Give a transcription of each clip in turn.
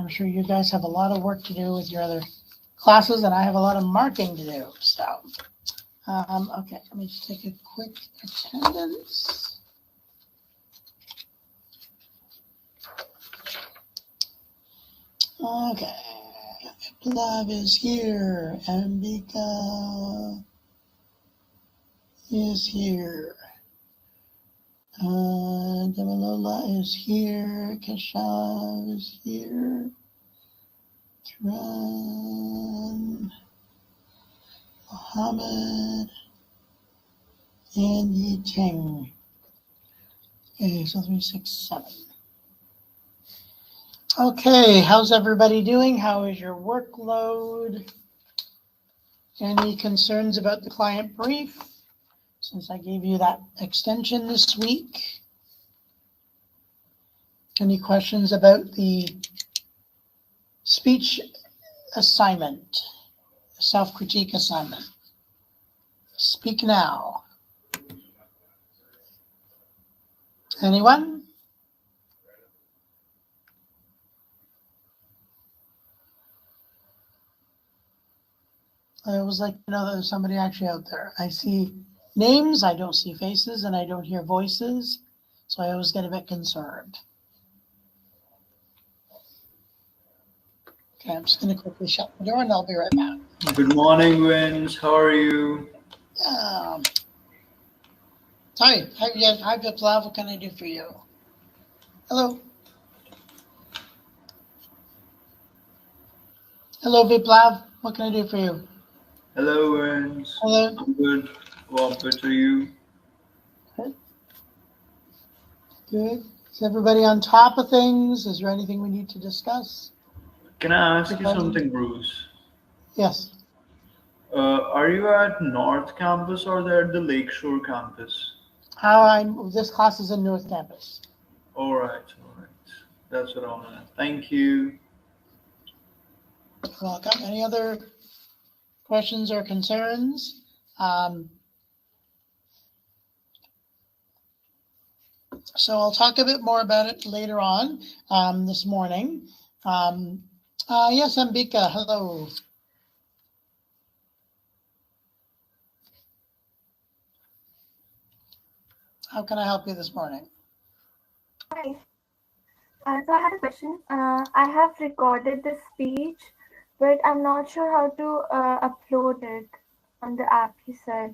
I'm sure you guys have a lot of work to do with your other classes, and I have a lot of marking to do. So, okay, let me just take a quick attendance. Okay, Love is here. Ambika is here. Damalola is here. Kashav is here. Kiran, Mohammed, and Yi Cheng. Okay, so 367. Okay, how's everybody doing? How is your workload? Any concerns about the client brief, since I gave you that extension this week? Any questions about the speech assignment, self-critique assignment? Speak now. Anyone? I always like to know that there's somebody actually out there. I see names, I don't see faces, and I don't hear voices, so I always get a bit concerned. Okay, I'm just going to quickly shut the door and I'll be right back. Good morning, Vince. How are you? Hi, Viplav. What can I do for you? Hello. Hello, Viplav. What can I do for you? Hello, Vince. Hello. I'm good. What better you? Good. Good. Is everybody on top of things? Is there anything we need to discuss? Can I ask you something, Bruce? Yes. Are you at North Campus or at the Lakeshore Campus? This class is in North Campus. All right. That's what I want to know. Thank you. Welcome. Any other questions or concerns? So I'll talk a bit more about it later on this morning. Yes, Ambika, hello. How can I help you this morning? Hi. So I had a question. I have recorded the speech, but I'm not sure how to upload it on the app, you said.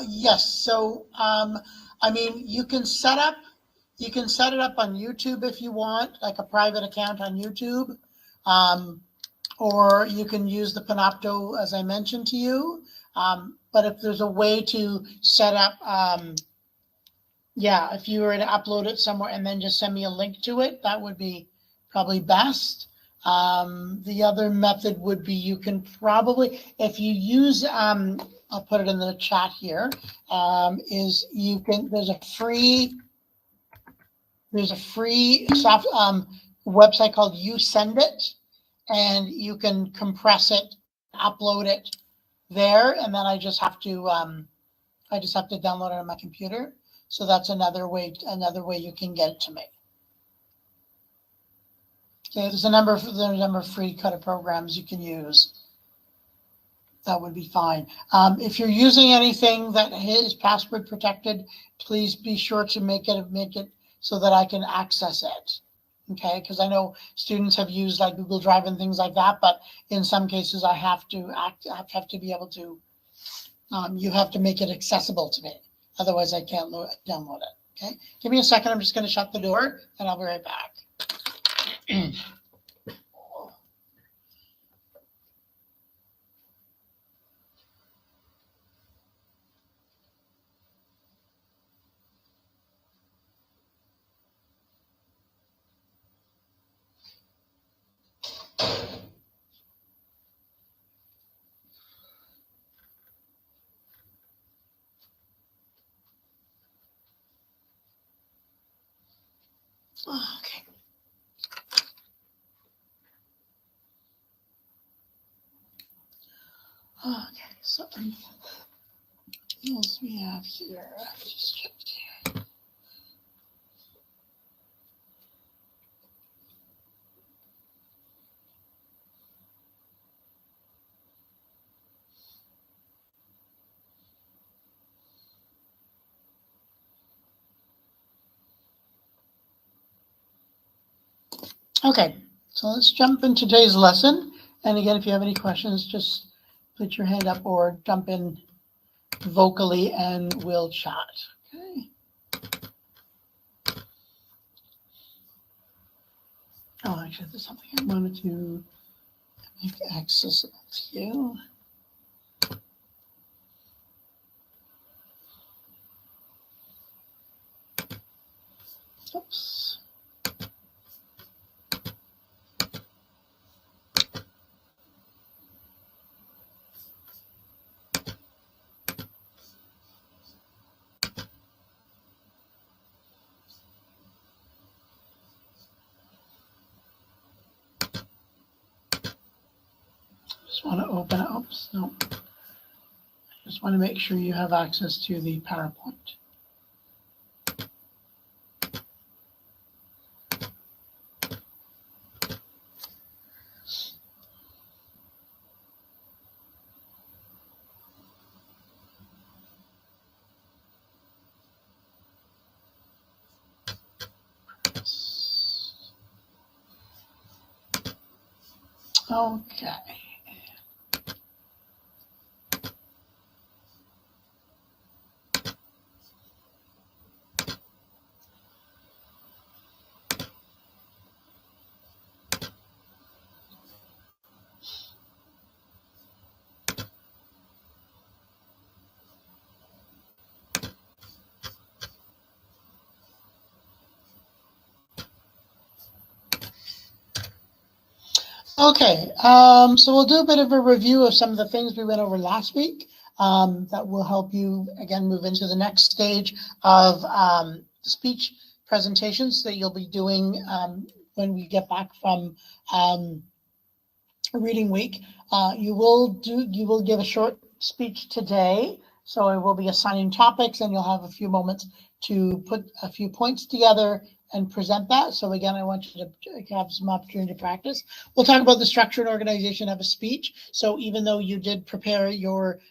Yes. So, I mean, you can set it up on YouTube if you want, like a private account on YouTube, or you can use the Panopto as I mentioned to you. But if there's a way to set up, if you were to upload it somewhere and then just send me a link to it, that would be probably best. The other method would be you can probably, if you use, I'll put it in the chat here, there's a free soft website called YouSendIt, and you can compress it, upload it there, and then I just have to download it on my computer. So that's another way you can get it to me. Okay, there's a number of free kind of programs you can use. That would be fine. If you're using anything that is password protected, please be sure to make it so that I can access it. Okay, because I know students have used like Google Drive and things like that, but in some cases I have to be able to. You have to make it accessible to me. Otherwise, I can't download it. Okay, give me a second. I'm just going to shut the door, and I'll be right back. Okay. Okay, so what else we have here? I've just checked here. Okay, so let's jump into today's lesson. And again, if you have any questions, just put your hand up or jump in vocally and we'll chat. Okay. Oh, actually, there's something I wanted to make accessible to you. Oops. Just want to open it. Oops, no. Just want to make sure you have access to the PowerPoint. Okay. Okay, so we'll do a bit of a review of some of the things we went over last week that will help you, again, move into the next stage of speech presentations that you'll be doing when we get back from reading week. You will give a short speech today, so I will be assigning topics and you'll have a few moments to put a few points together and present that. So again, I want you to have some opportunity to practice. We'll talk about the structure and organization of a speech. So even though you did prepare your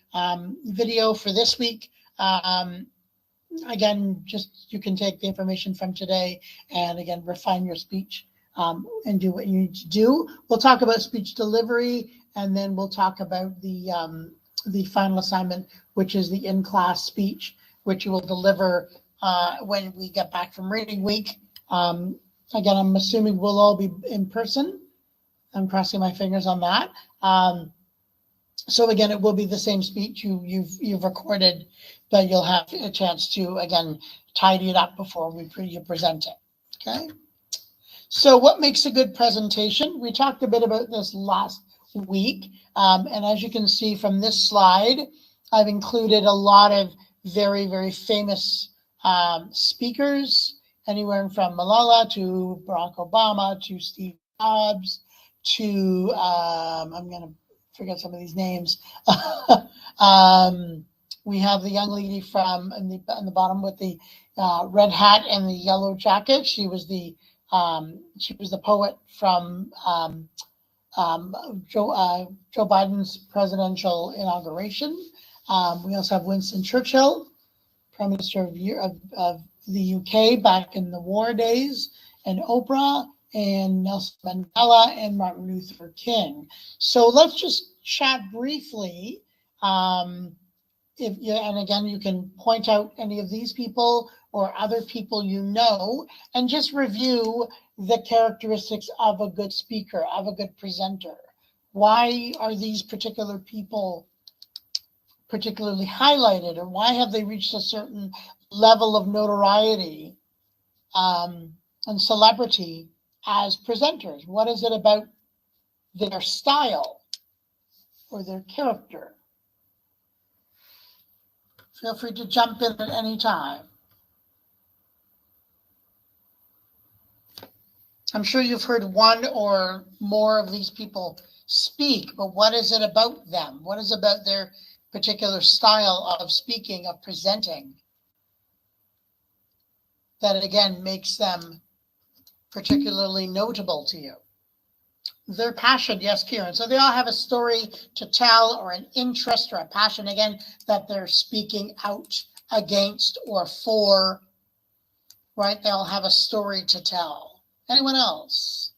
video for this week, again, just you can take the information from today and again, refine your speech and do what you need to do. We'll talk about speech delivery, and then we'll talk about the final assignment, which is the in-class speech, which you will deliver when we get back from reading week. Again, I'm assuming we'll all be in person. I'm crossing my fingers on that. So again, it will be the same speech you've recorded, but you'll have a chance to again tidy it up before you present it. Okay. So what makes a good presentation? We talked a bit about this last week, and as you can see from this slide, I've included a lot of very, very famous speakers, anywhere from Malala to Barack Obama to Steve Jobs to, I'm going to forget some of these names. We have the young lady from on the bottom with the red hat and the yellow jacket. She was the poet from Joe Biden's presidential inauguration. We also have Winston Churchill, Prime Minister of the UK back in the war days, and Oprah, and Nelson Mandela, and Martin Luther King. So let's just chat briefly. And again, you can point out any of these people or other people you know, and just review the characteristics of a good speaker, of a good presenter. Why are these particular people particularly highlighted, or why have they reached a certain level of notoriety and celebrity as presenters? What is it about their style or their character? Feel free to jump in at any time. I'm sure you've heard one or more of these people speak, but what is it about them? What is it about their particular style of speaking, of presenting, that again makes them particularly notable to you? Their passion, yes, Kieran. So they all have a story to tell, or an interest, or a passion, again, that they're speaking out against or for, right? They all have a story to tell. Anyone else?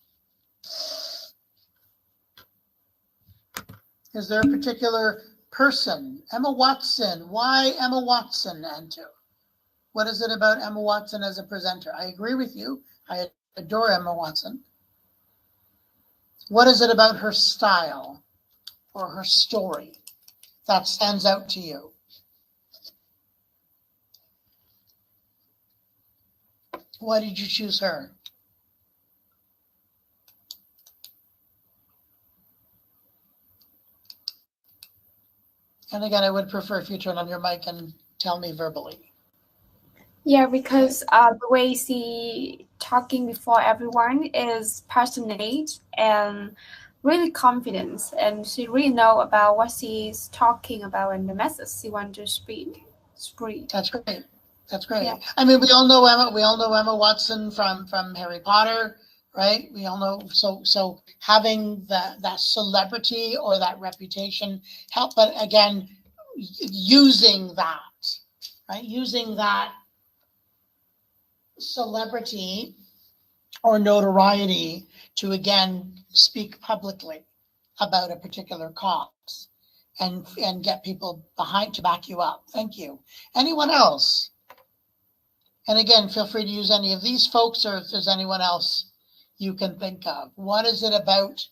Is there a particular person? Emma Watson. Why Emma Watson, Antu? What is it about Emma Watson as a presenter? I agree with you. I adore Emma Watson. What is it about her style or her story that stands out to you? Why did you choose her? And again, I would prefer if you turn on your mic and tell me verbally. Yeah, because the way she talking before everyone is passionate and really confident, and she really know about what she's talking about and the message she want to speak. That's great. That's great. Yeah. I mean, we all know Emma. We all know Emma Watson from Harry Potter, right? We all know. So having that celebrity or that reputation help, but again, using that, right? Using that celebrity or notoriety to again speak publicly about a particular cause and get people behind to back you up. Thank you. Anyone else? And again, feel free to use any of these folks, or if there's anyone else you can think of. What is it about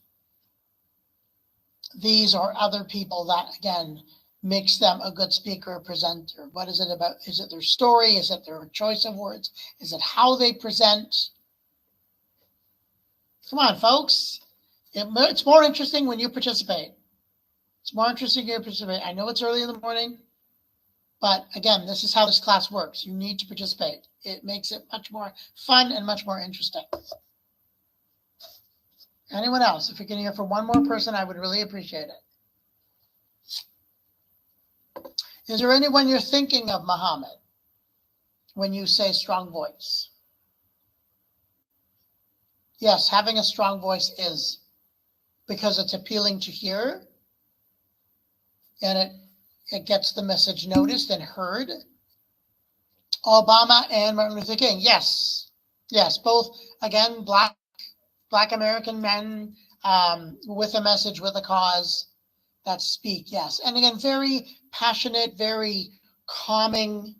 these or other people that again makes them a good speaker or presenter? What is it about? Is it their story? Is it their choice of words? Is it how they present? Come on, folks. It's more interesting when you participate. It's more interesting when you participate. I know it's early in the morning, but again, this is how this class works. You need to participate. It makes it much more fun and much more interesting. Anyone else? If you can hear from one more person, I would really appreciate it. Is there anyone you're thinking of, Muhammad, when you say strong voice? Yes, having a strong voice is because it's appealing to hear, and it gets the message noticed and heard. Obama and Martin Luther King. Yes, both, again, black American men with a message, with a cause that speak. Yes, and again, very passionate, very calming,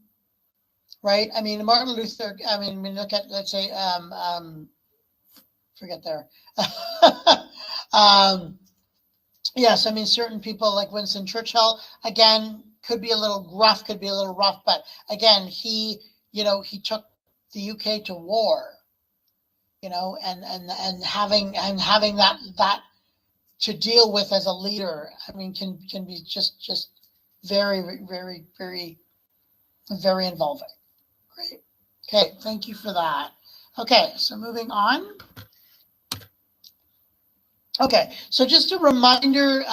right? I mean, Martin Luther. I mean, look at, let's say, forget there. Yes, I mean, certain people like Winston Churchill, again, could be a little gruff, could be a little rough, but again, he took the UK to war, and having that to deal with as a leader, I mean, can be just very, very, very, very involving. Great. Okay, thank you for that. Okay, so moving on. Okay, so just a reminder,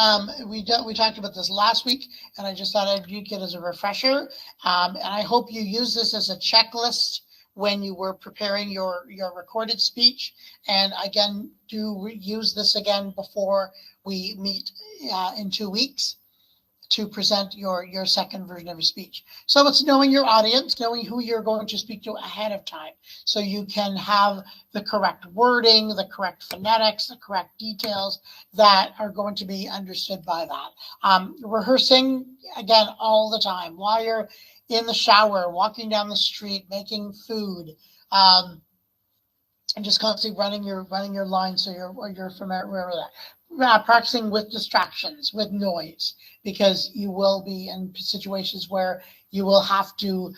we talked about this last week, and I just thought I'd use it as a refresher. And I hope you use this as a checklist when you were preparing your recorded speech. And again, do use this again before we meet in 2 weeks to present your second version of your speech. So it's knowing your audience, knowing who you're going to speak to ahead of time, so you can have the correct wording, the correct phonetics, the correct details that are going to be understood by that. Rehearsing, again, all the time, while you're in the shower, walking down the street, making food, and just constantly running your line so you're familiar with that. Practicing with distractions, with noise, because you will be in situations where you will have to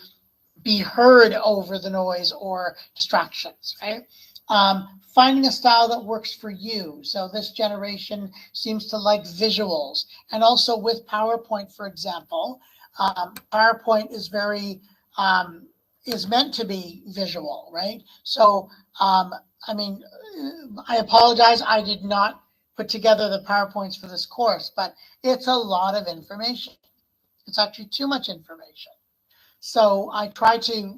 be heard over the noise or distractions, right? Finding a style that works for you. So this generation seems to like visuals, and also with PowerPoint, for example, PowerPoint is is meant to be visual, right? So, I mean, I apologize, I did not put together the PowerPoints for this course, but it's a lot of information. It's actually too much information. So I try to,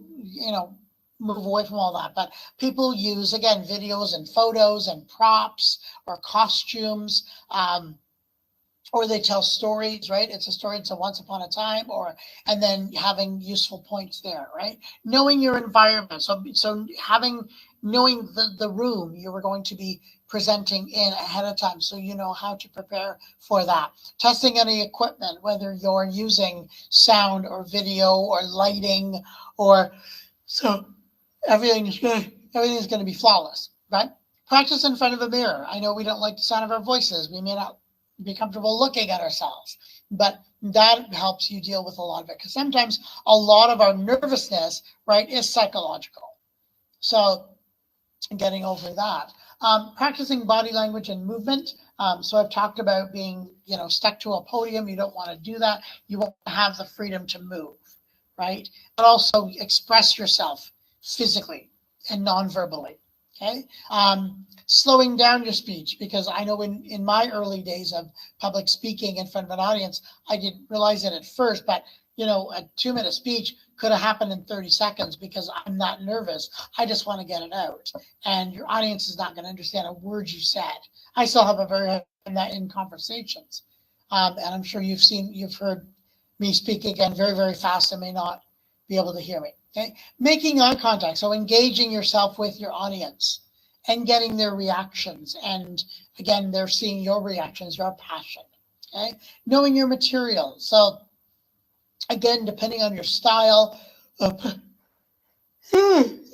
move away from all that. But people use, again, videos and photos and props or costumes, or they tell stories, right? It's a story, it's a once upon a time, and then having useful points there, right? Knowing your environment. So having knowing the room you were going to be presenting in ahead of time, so you know how to prepare for that. Testing any equipment, whether you're using sound or video or lighting, or so everything's going to be flawless, right? Practice in front of a mirror. I know we don't like the sound of our voices. We may not be comfortable looking at ourselves, but that helps you deal with a lot of it, because sometimes a lot of our nervousness, right, is psychological. So getting over that. Practicing body language and movement. So I've talked about being, stuck to a podium. You don't want to do that. You won't have the freedom to move, right? But also express yourself physically and non-verbally, okay? Slowing down your speech, because I know in my early days of public speaking in front of an audience, I didn't realize it at first, but a 2-minute speech could have happened in 30 seconds because I'm not nervous. I just want to get it out. And your audience is not going to understand a word you said. I still have a very hard time that in conversations. And I'm sure you've heard me speak again very, very fast and may not be able to hear me. Okay. Making eye contact. So engaging yourself with your audience and getting their reactions. And again, they're seeing your reactions, your passion. Okay. Knowing your material. So again, depending on your style, it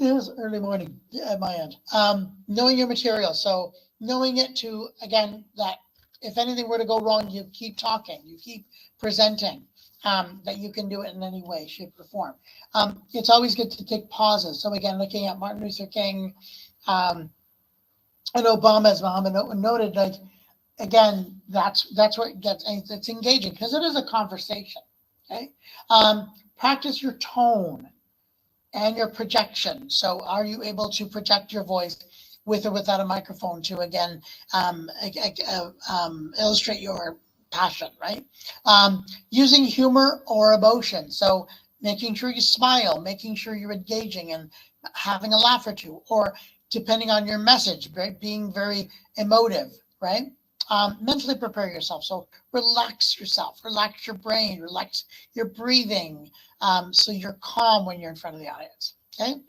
was early morning at my end. Knowing your material, so knowing it to, again, that if anything were to go wrong, you keep talking, you keep presenting, that you can do it in any way, shape, or form. It's always good to take pauses. So again, looking at Martin Luther King and Obama, as Muhammad noted, like, again, that's what it gets, it's engaging because it is a conversation. Okay. Practice your tone and your projection. So are you able to project your voice with or without a microphone to, again, illustrate your passion, right? Using humor or emotion. So making sure you smile, making sure you're engaging and having a laugh or two, or depending on your message, right, being very emotive, right? Mentally prepare yourself. So relax yourself, relax your brain, relax your breathing, so you're calm when you're in front of the audience, okay?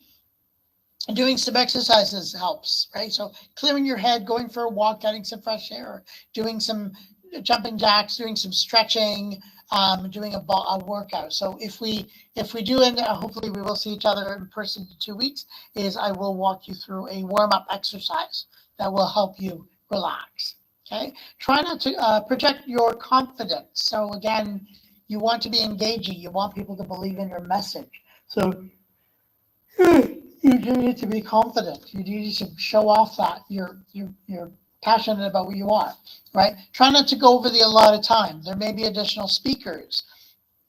And doing some exercises helps, right? So clearing your head, going for a walk, getting some fresh air, doing some jumping jacks, doing some stretching, doing a workout. So if we do, and hopefully we will see each other in person in 2 weeks, is I will walk you through a warm-up exercise that will help you relax. Okay, try not to project your confidence. So again, you want to be engaging. You want people to believe in your message. So you do need to be confident. You need to show off that you're passionate about what you are, right? Try not to go over the allotted time. There may be additional speakers.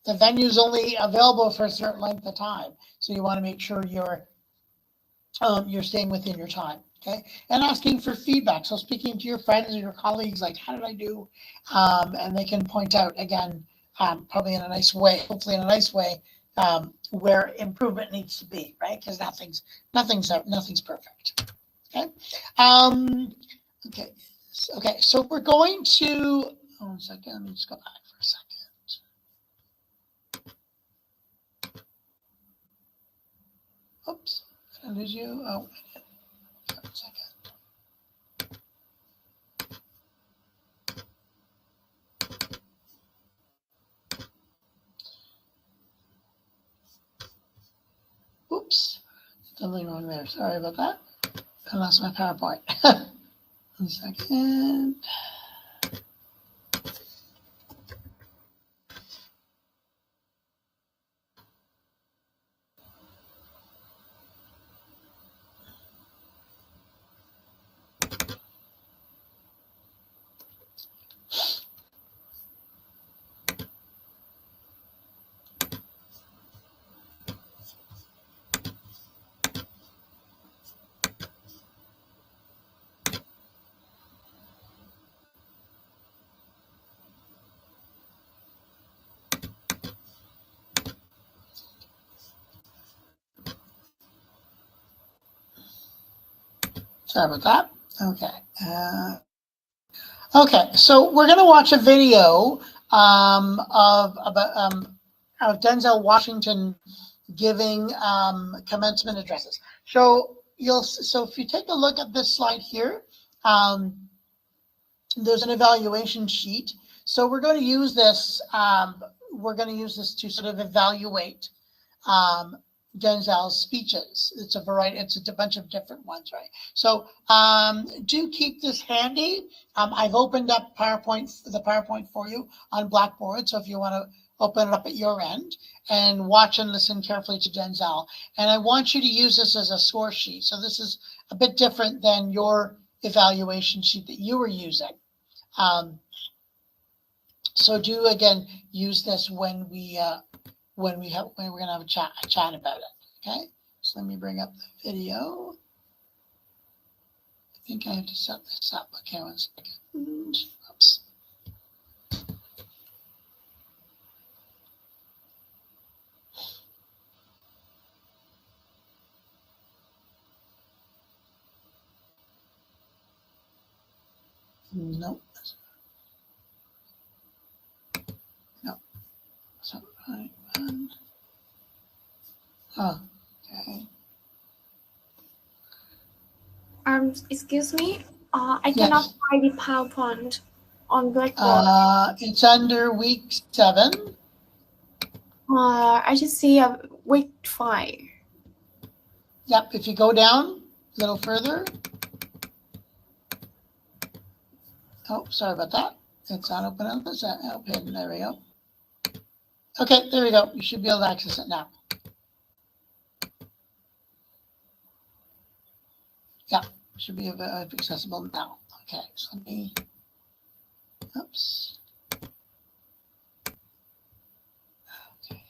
The venue's only available for a certain length of time, so you want to make sure you're staying within your time. Okay, and asking for feedback. So speaking to your friends or your colleagues, like, how did I do? And they can point out, again, probably in a nice way, hopefully in a nice way, where improvement needs to be, right? Because nothing's perfect. Okay. Okay. So we're going to. Hold on a second. Let me just go back for a second. Oops. Did I lose you? Oh. One second. Oops, something wrong there. Sorry about that. I lost my PowerPoint. 1 second. Sorry about that. Okay. Okay, so we're going to watch a video of Denzel Washington giving commencement addresses. So, so if you take a look at this slide here, there's an evaluation sheet. So we're going to use this. We're going to use this to sort of evaluate Denzel's speeches. It's a variety. It's a bunch of different ones, right? So do keep this handy. I've opened up the PowerPoint for you on Blackboard. So if you want to open it up at your end and watch and listen carefully to Denzel. And I want you to use this as a score sheet. So this is a bit different than your evaluation sheet that you were using. So do again use this when we're going to have a chat about it. Okay. So let me bring up the video. I think I have to set this up. Okay, 1 second. Oops. Nope. No. So, right. Oh, okay. Excuse me. I cannot find the PowerPoint on Blackboard. It's under week 7. I just see a week 5. Yep. If you go down a little further. Oh, sorry about that. It's not open up. It's not open. There we go. Okay, there we go. You should be able to access it now. Yeah, should be accessible now. Okay, so let me, oops. Okay.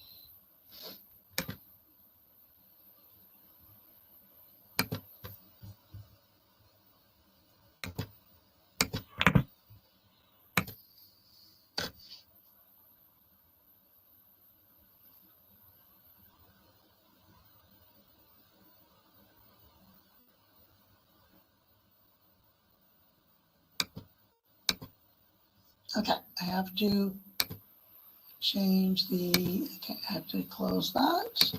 Okay, I have to change okay, I have to close that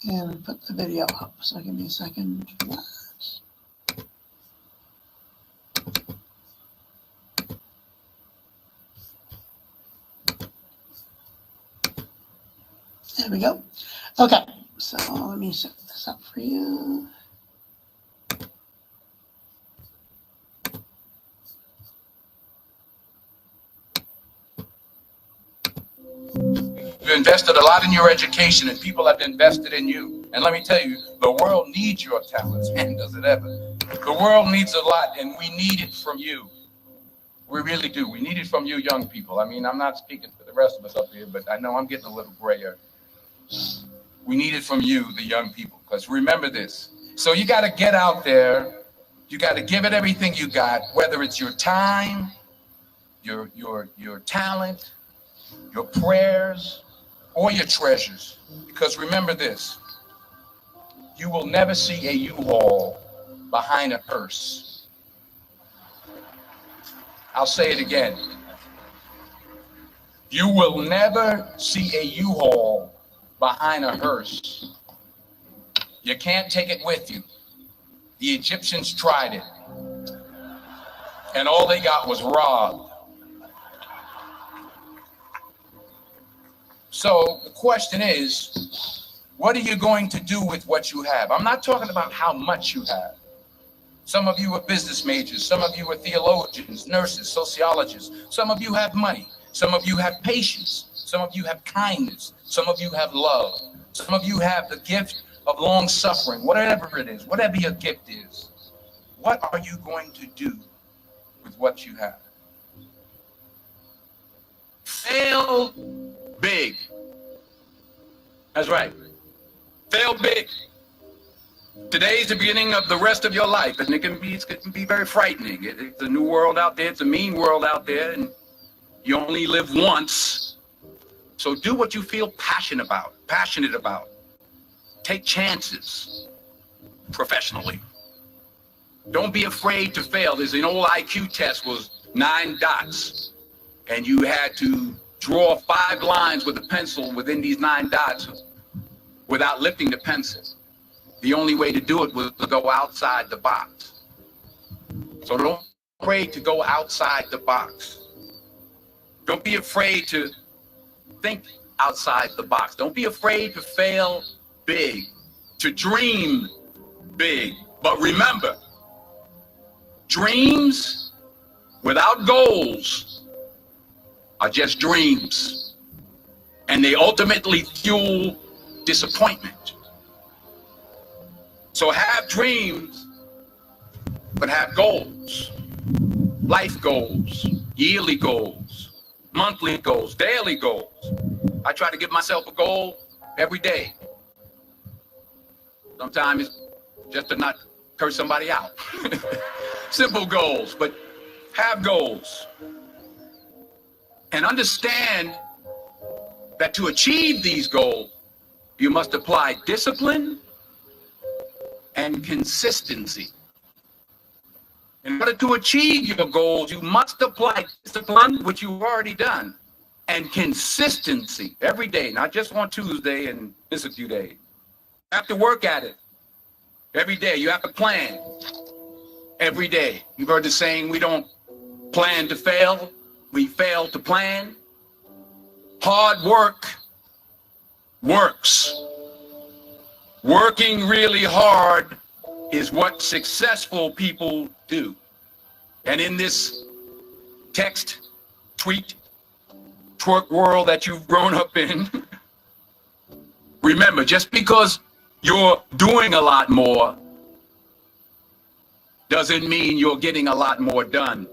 and put the video up. So give me a second for that. There we go. Okay, so let me set this up for you. You invested a lot in your education, and people have invested in you. And let me tell you, the world needs your talents. Man, does it ever. The world needs a lot, and we need it from you. We really do. We need it from you young people. I mean, I'm not speaking for the rest of us up here, but I know I'm getting a little grayer. We need it from you, the young people, because remember this. So you got to get out there. You got to give it everything you got, whether it's your time, your talent, your prayers, or your treasures. Because remember this, you will never see a U-Haul behind a hearse. I'll say it again. You will never see a U-Haul behind a hearse. You can't take it with you. The Egyptians tried it, and all they got was robbed. So the question is, what are you going to do with what you have? I'm not talking about how much you have. Some of you are business majors. Some of you are theologians, nurses, sociologists. Some of you have money. Some of you have patience. Some of you have kindness. Some of you have love. Some of you have the gift of long suffering, whatever it is, whatever your gift is. What are you going to do with what you have? Fail big. That's right. Fail big. Today's the beginning of the rest of your life, and it can be very frightening. It's a new world out there. It's a mean world out there, and you only live once. So do what you feel passionate about. Take chances professionally. Don't be afraid to fail. There's an old IQ test was 9 dots, and you had to draw 5 lines with a pencil within these 9 dots without lifting the pencil. the only way to do it was to go outside the box. So don't be afraid to go outside the box. Don't be afraid to think outside the box. Don't be afraid to fail big, to dream big. But remember, dreams without goals are just dreams, and they ultimately fuel disappointment. So have dreams, but have goals, life goals, yearly goals, monthly goals, daily goals. I try to give myself a goal every day. Sometimes it's just to not curse somebody out. Simple goals, but have goals. And understand that to achieve these goals, you must apply discipline and consistency. In order to achieve your goals, you must apply discipline, which you've already done, and consistency every day, not just on Tuesday and miss a few days. You have to work at it every day. You have to plan every day. You've heard the saying, we don't plan to fail, we fail to plan. Hard work works. Working really hard is what successful people do. And in this text, tweet, twerk world that you've grown up in, remember, just because you're doing a lot more doesn't mean you're getting a lot more done.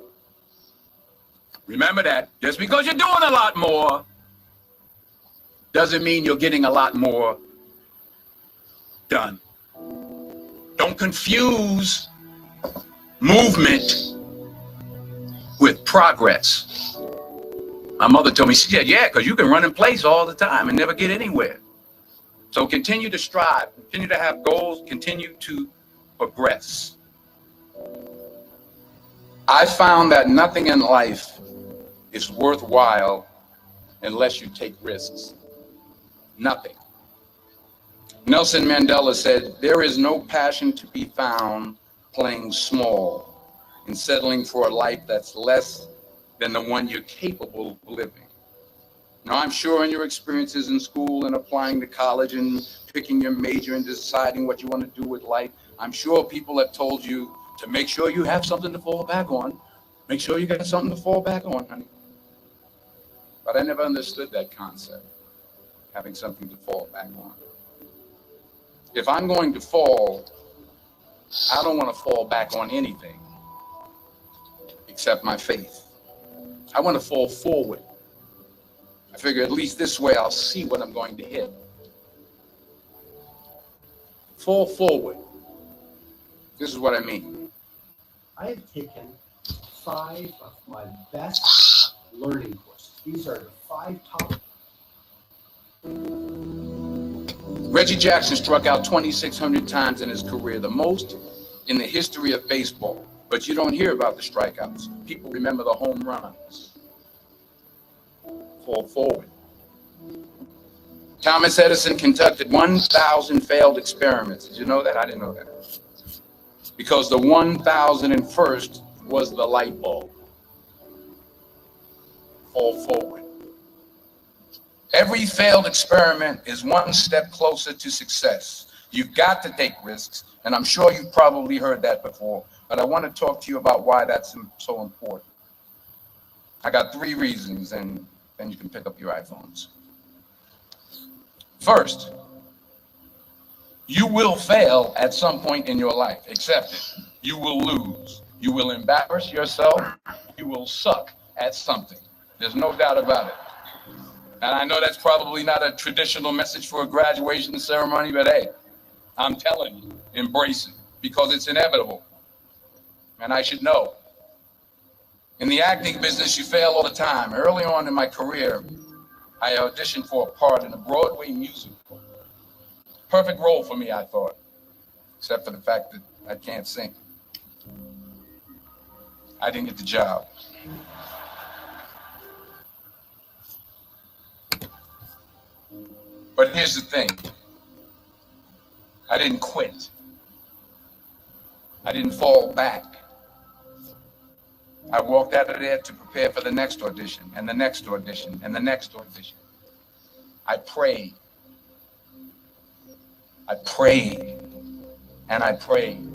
Remember that. Just because you're doing a lot more doesn't mean you're getting a lot more done. Don't confuse movement with progress. My mother told me, she said, yeah, because you can run in place all the time and never get anywhere. So continue to strive, continue to have goals, continue to progress. I found that nothing in life is worthwhile unless you take risks. Nothing. Nelson Mandela said, there is no passion to be found playing small and settling for a life that's less than the one you're capable of living. Now, I'm sure in your experiences in school and applying to college and picking your major and deciding what you want to do with life, I'm sure people have told you to make sure you have something to fall back on. Make sure you got something to fall back on, honey. But I never understood that concept, having something to fall back on. If I'm going to fall, I don't want to fall back on anything except my faith. I want to fall forward. I figure at least this way I'll see what I'm going to hit. Fall forward. This is what I mean. I have taken 5 of my best learning courses. These are the 5 top. Reggie Jackson struck out 2,600 times in his career, the most in the history of baseball. But you don't hear about the strikeouts. People remember the home runs. Fall forward. Thomas Edison conducted 1,000 failed experiments. Did you know that? I didn't know that. Because the 1,001st was the light bulb. Fall forward. Every failed experiment is one step closer to success. You've got to take risks, and I'm sure you've probably heard that before, but I want to talk to you about why that's so important. I got 3 reasons, and then you can pick up your iPhones. First, you will fail at some point in your life. Accept it. You will lose. You will embarrass yourself. You will suck at something. There's no doubt about it. And I know that's probably not a traditional message for a graduation ceremony, but hey, I'm telling you, embrace it because it's inevitable. And I should know. In the acting business, you fail all the time. Early on in my career, I auditioned for a part in a Broadway musical. Perfect role for me, I thought, except for the fact that I can't sing. I didn't get the job. But here's the thing. I didn't quit. I didn't fall back. I walked out of there to prepare for the next audition and the next audition and the next audition. I prayed. I prayed and I prayed.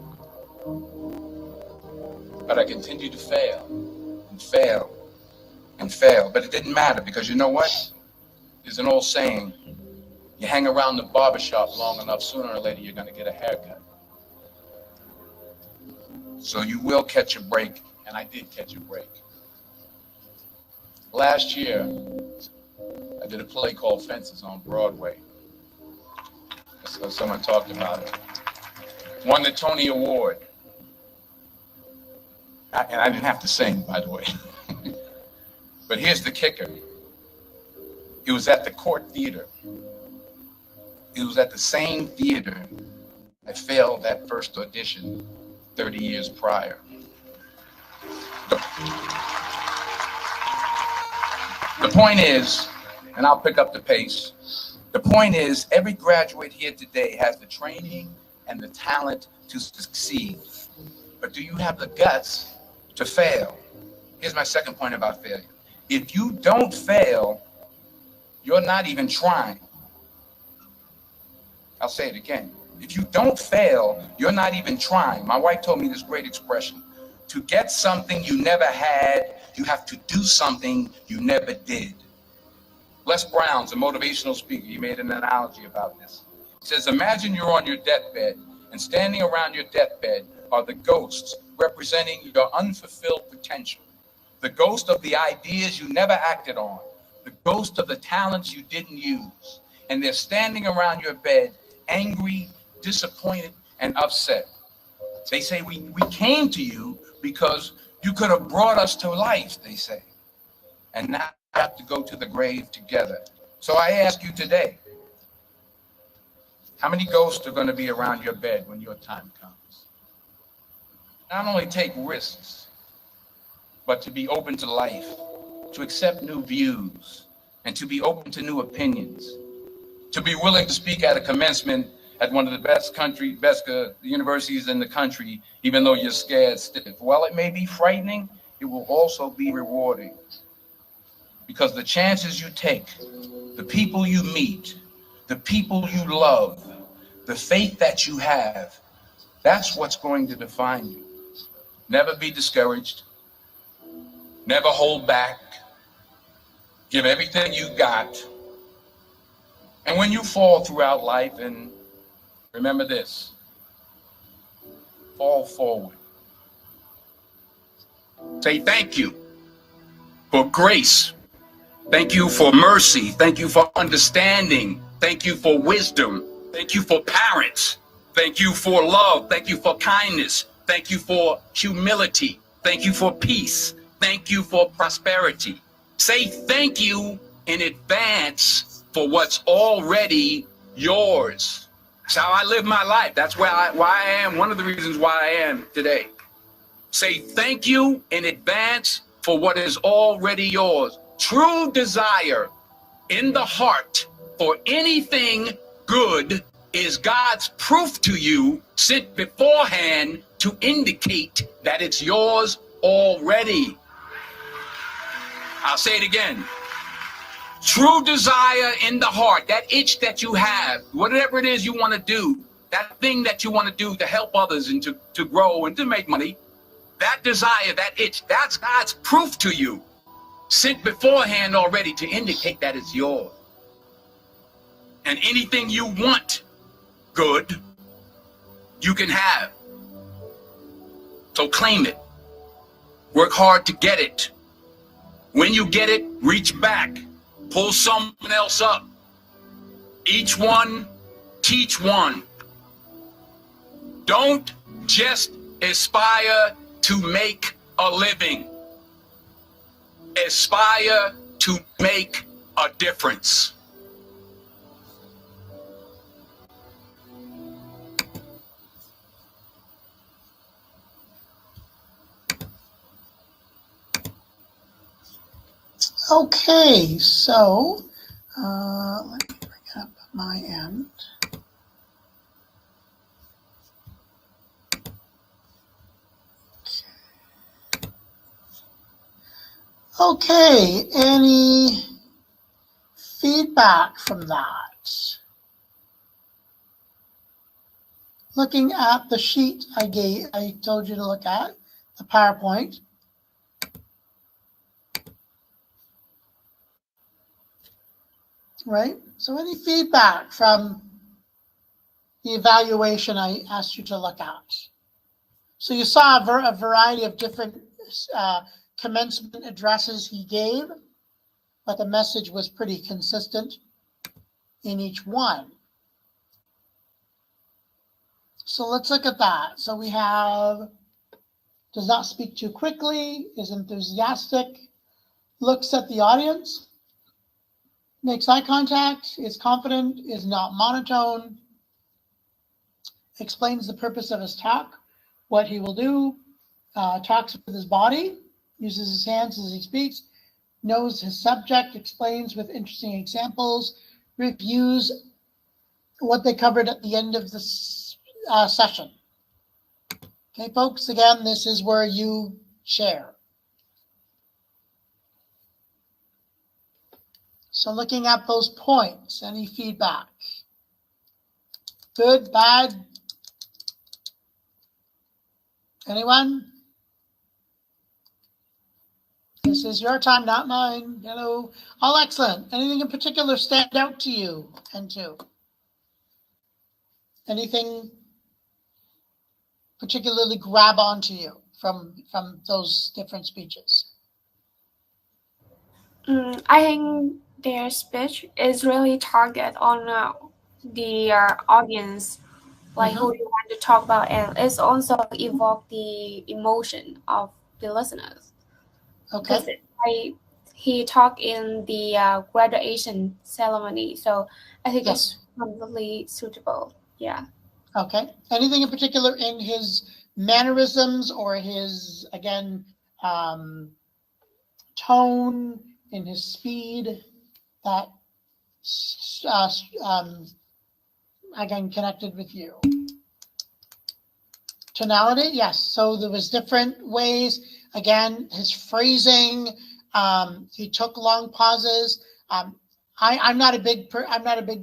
But I continued to fail and fail and fail. But it didn't matter because you know what? There's an old saying, you hang around the barbershop long enough, sooner or later you're going to get a haircut. So you will catch a break, and I did catch a break. Last year, I did a play called Fences on Broadway. So someone talked about it. Won the Tony Award. And I didn't have to sing, by the way. But here's the kicker. It was at the Court Theater. It was at the same theater I failed that first audition 30 years prior. The point is, and I'll pick up the pace, the point is every graduate here today has the training and the talent to succeed. But do you have the guts to fail? Here's my second point about failure. If you don't fail, you're not even trying. I'll say it again. If you don't fail, you're not even trying. My wife told me this great expression. To get something you never had, you have to do something you never did. Les Brown's a motivational speaker. He made an analogy about this. He says, imagine you're on your deathbed, and standing around your deathbed are the ghosts representing your unfulfilled potential. The ghost of the ideas you never acted on. The ghost of the talents you didn't use. And they're standing around your bed, angry, disappointed, and upset. They say, we came to you because you could have brought us to life, they say. And now we have to go to the grave together. So I ask you today, how many ghosts are going to be around your bed when your time comes? Not only take risks, but to be open to life, to accept new views, and to be open to new opinions, to be willing to speak at a commencement at one of the best universities in the country, even though you're scared stiff. While it may be frightening, it will also be rewarding. Because the chances you take, the people you meet, the people you love, the faith that you have, that's what's going to define you. Never be discouraged. Never hold back. Give everything you got. And when you fall throughout life, and remember this, fall forward. Say thank you for grace. Thank you for mercy. Thank you for understanding. Thank you for wisdom. Thank you for parents. Thank you for love. Thank you for kindness. Thank you for humility. Thank you for peace. Thank you for prosperity. Say thank you in advance for what's already yours. That's how I live my life. That's why I am, one of the reasons why I am today. Say thank you in advance for what is already yours. True desire in the heart for anything good is God's proof to you sent beforehand to indicate that it's yours already. I'll say it again. True desire in the heart, that itch that you have, whatever it is you want to do, that thing that you want to do to help others and to grow and to make money, that desire, that itch, that's God's proof to you, sent beforehand already to indicate that it's yours. And anything you want good, you can have. So claim it. Work hard to get it. When you get it, reach back. Pull someone else up. Each one, teach one. Don't just aspire to make a living. Aspire to make a difference. Okay, so let me bring it up at my end. Okay, any feedback from that? Looking at the sheet I told you to look at, the PowerPoint. Right? So any feedback from the evaluation I asked you to look at? So you saw a variety of different commencement addresses he gave, but the message was pretty consistent in each one. So let's look at that. So we have, does not speak too quickly, is enthusiastic, looks at the audience, makes eye contact, is confident, is not monotone, explains the purpose of his talk, what he will do, talks with his body, uses his hands as he speaks, knows his subject, explains with interesting examples, reviews what they covered at the end of the session. Okay, folks, again, this is where you share. So looking at those points, any feedback? Good, bad? Anyone? This is your time, not mine. Hello. All excellent. Anything in particular stand out to you and to? Anything particularly grab onto you from those different speeches? I think their speech is really target on the audience, like who you want to talk about, and it's also evoke the emotion of the listeners. Okay. He talked in the graduation ceremony, so I think it's completely suitable. Yeah. Okay. Anything in particular in his mannerisms or his, again, tone, in his speed that, again, connected with you? Tonality, yes. So there was different ways. Again, his phrasing. He took long pauses. I'm not a big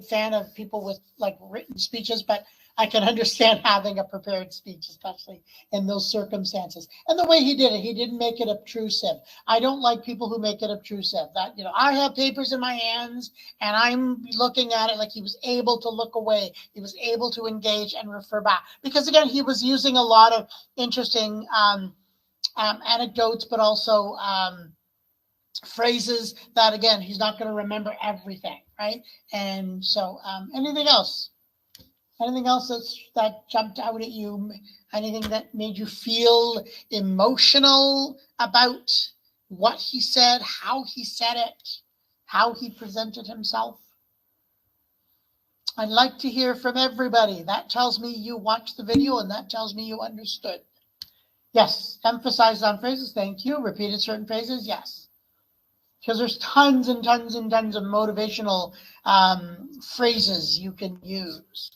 fan of people with like written speeches, but I can understand having a prepared speech, especially in those circumstances. And the way he did it, he didn't make it obtrusive. I don't like people who make it obtrusive. That, you know, I have papers in my hands and I'm looking at it. Like, he was able to look away. He was able to engage and refer back. Because again, he was using a lot of interesting anecdotes, but also phrases that, again, he's not going to remember everything, right? And so anything else? Anything else that jumped out at you? Anything that made you feel emotional about what he said, how he said it, how he presented himself? I'd like to hear from everybody. That tells me you watched the video, and that tells me you understood. Yes, emphasized on phrases. Thank you. Repeated certain phrases. Yes. Because there's tons and tons and tons of motivational phrases you can use,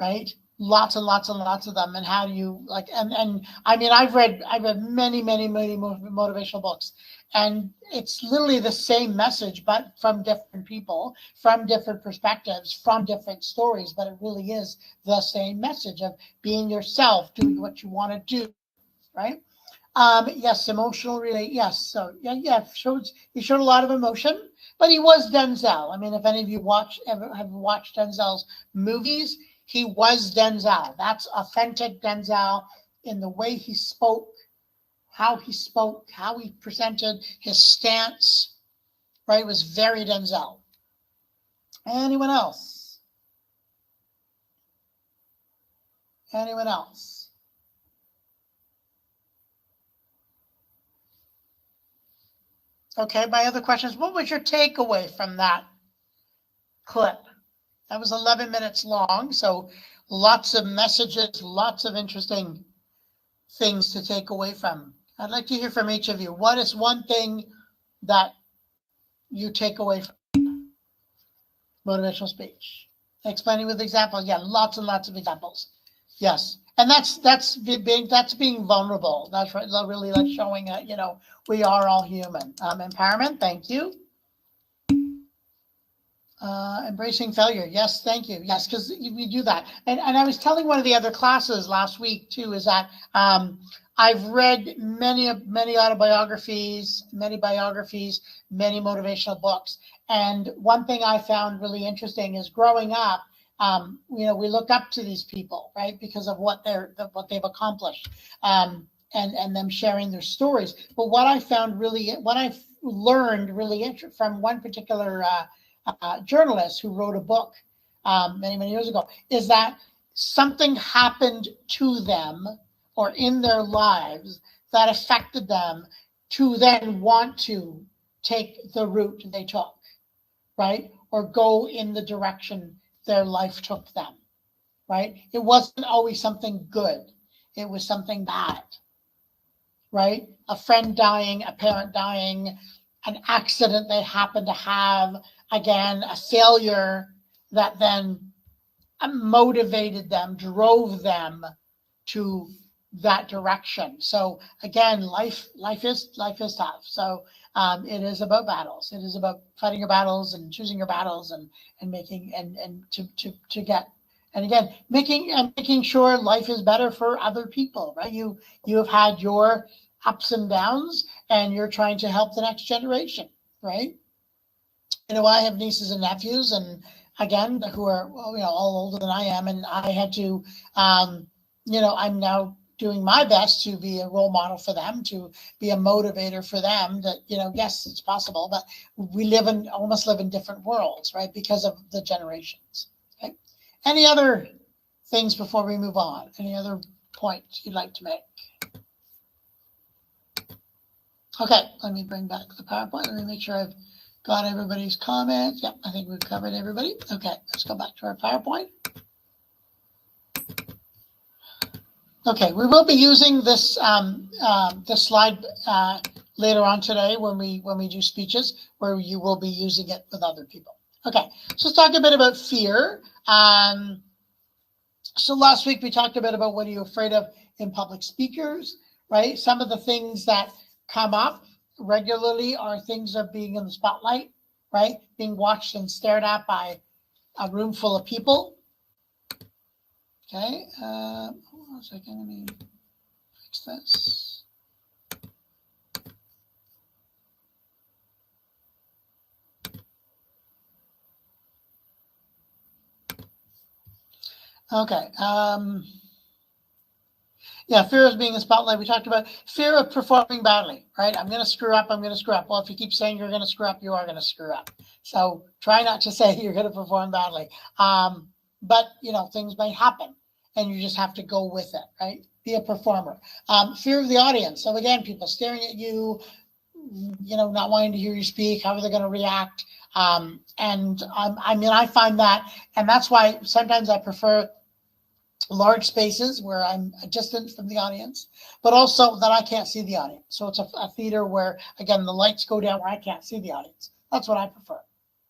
right? Lots and lots and lots of them. And how do you like? And I mean, I've read many motivational books, and it's literally the same message, but from different people, from different perspectives, from different stories. But it really is the same message of being yourself, doing what you want to do, right? Yes, emotional relate. Yes, so yeah. He showed a lot of emotion, but he was Denzel. I mean, if any of you have watched Denzel's movies, he was Denzel. That's authentic Denzel in the way he spoke, how he presented his stance. Right, it was very Denzel. Anyone else? Anyone else? Okay, my other question is, what was your takeaway from that clip? That was 11 minutes long, so lots of messages, lots of interesting things to take away from. I'd like to hear from each of you. What is one thing that you take away from motivational speech? Explaining with examples. Yeah, lots and lots of examples. Yes. And that's being vulnerable. That's right. Really like showing that, you know, we are all human. Empowerment. Thank you. Embracing failure. Yes, thank you. Yes, because we do that. And I was telling one of the other classes last week too, is that I've read many autobiographies, many biographies, many motivational books. And one thing I found really interesting is growing up, you know, we look up to these people, right, because of what they've accomplished, and them sharing their stories. But what I learned really from one particular journalist who wrote a book many years ago, is that something happened to them or in their lives that affected them to then want to take the route they took, right? Or go in the direction their life took them, right? It wasn't always something good. It was something bad, right? A friend dying, a parent dying, an accident they happened to have, again, a failure that then motivated them, drove them to that direction. So again, life is tough. So it is about battles. It is about fighting your battles and choosing your battles and making and to get, and again, making sure life is better for other people, right? You have had your ups and downs, and you're trying to help the next generation, right? You know, I have nieces and nephews, and again, who are, you know, all older than I am, and I had to, you know, I'm now doing my best to be a role model for them, to be a motivator for them, that, you know, yes, it's possible, but we almost live in different worlds, right? Because of the generations. Okay. Any other things before we move on? Any other points you'd like to make? Okay, let me bring back the PowerPoint. Let me make sure I've got everybody's comments. Yep, I think we've covered everybody. Okay, let's go back to our PowerPoint. Okay, we will be using this this slide later on today when we do speeches, where you will be using it with other people. Okay, so let's talk a bit about fear. So last week we talked a bit about what are you afraid of in public speakers, right? Some of the things that come up regularly are things of being in the spotlight, right? Being watched and stared at by a room full of people. Okay, hold on a second, let me fix this. Okay, yeah, fear of being in the spotlight. We talked about fear of performing badly, right? I'm going to screw up. I'm going to screw up. Well, if you keep saying you're going to screw up, you are going to screw up. So try not to say you're going to perform badly. But, you know, things may happen and you just have to go with it, right? Be a performer. Fear of the audience. So again, people staring at you, you know, not wanting to hear you speak. How are they going to react? I mean, I find that, and that's why sometimes I prefer large spaces where I'm a distance from the audience, but also that I can't see the audience. So it's a theater where, again, the lights go down where I can't see the audience. That's what I prefer.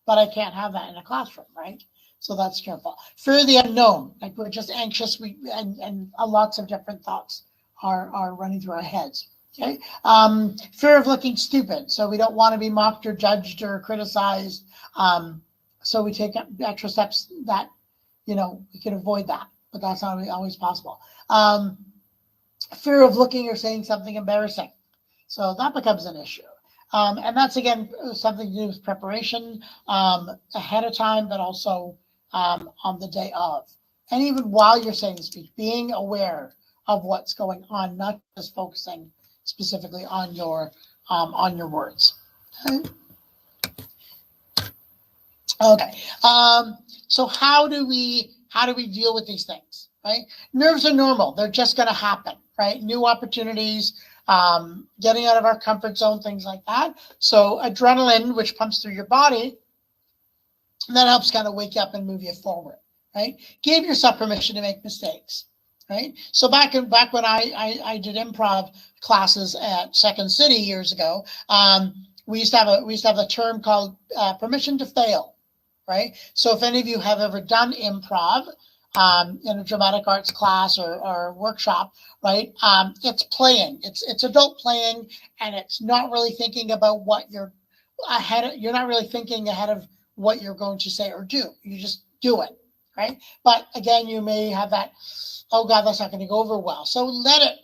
But I can't have that in a classroom, right? So that's careful. Fear of the unknown. Like we're just anxious, and lots of different thoughts are running through our heads. Okay. Fear of looking stupid. So we don't want to be mocked or judged or criticized. So we take extra steps that, you know, we can avoid that. But that's not always possible. Fear of looking or saying something embarrassing. So that becomes an issue. And that's, again, something to do with preparation ahead of time, but also on the day of. And even while you're saying the speech, being aware of what's going on, not just focusing specifically on your words. Okay. Okay. So how do we deal with these things, right? Nerves are normal. They're just going to happen, right? New opportunities, getting out of our comfort zone, things like that. So adrenaline, which pumps through your body, that helps kind of wake you up and move you forward, right? Give yourself permission to make mistakes, right? So back when I did improv classes at Second City years ago, we used to have a term called permission to fail. Right. So if any of you have ever done improv, in a dramatic arts class or workshop, right? It's playing. It's adult playing, and it's not really thinking about what you're not really thinking ahead of what you're going to say or do. You just do it, right? But again, you may have that, oh God, that's not going to go over well. So let it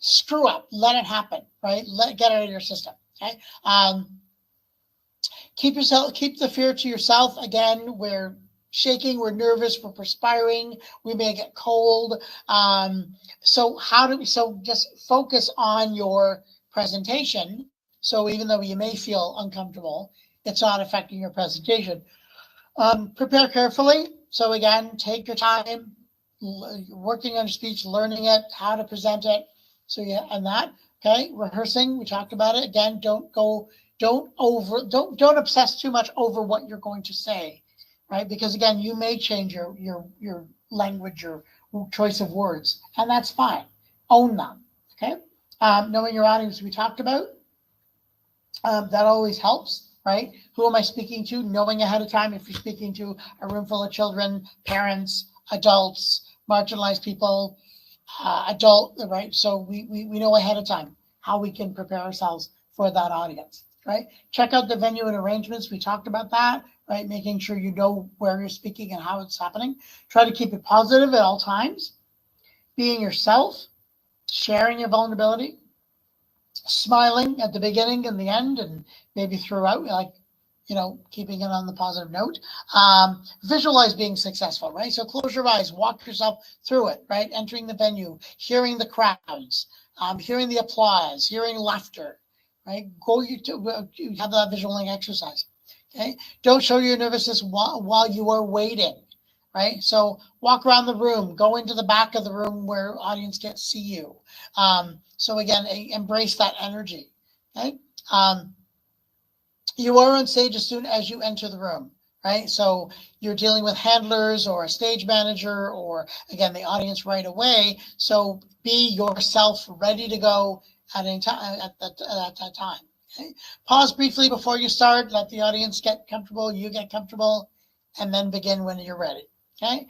screw up. Let it happen, right? Get it out of your system, okay? Keep the fear to yourself. Again, we're shaking, we're nervous, we're perspiring, we may get cold. So just focus on your presentation. So even though you may feel uncomfortable, it's not affecting your presentation. Prepare carefully. So again, take your time working on your speech, learning it, how to present it. So yeah, and that, okay, rehearsing, we talked about it. Again, don't obsess too much over what you're going to say, right? Because again, you may change your language, your choice of words, and that's fine. Own them, okay? Knowing your audience, we talked about, that always helps, right? Who am I speaking to? Knowing ahead of time if you're speaking to a room full of children, parents, adults, marginalized people, right? So we know ahead of time how we can prepare ourselves for that audience, right? Check out the venue and arrangements. We talked about that, right? Making sure you know where you're speaking and how it's happening. Try to keep it positive at all times. Being yourself, sharing your vulnerability, smiling at the beginning and the end, and maybe throughout, like, keeping it on the positive note. Visualize being successful, right? So close your eyes, walk yourself through it, right? Entering the venue, hearing the crowds, hearing the applause, hearing laughter, right? You have that visualizing exercise, okay? Don't show your nervousness while you are waiting, right? So walk around the room, go into the back of the room where audience can't see you. So again, embrace that energy, okay? You are on stage as soon as you enter the room, right? So you're dealing with handlers or a stage manager or, again, the audience right away. So be yourself, ready to go at any time, at that time. Okay? Pause briefly before you start. Let the audience get comfortable. You get comfortable, and then begin when you're ready. Okay?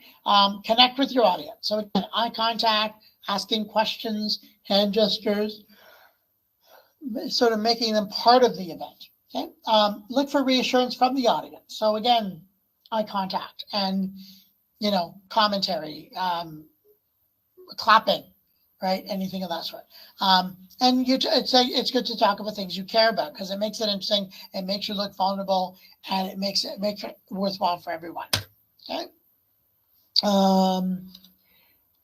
Connect with your audience. So again, eye contact, asking questions, hand gestures, sort of making them part of the event. Okay. Look for reassurance from the audience. So again, eye contact and, commentary, clapping, right? Anything of that sort. And it's good to talk about things you care about because it makes it interesting. It makes you look vulnerable, and it makes it worthwhile for everyone. Okay.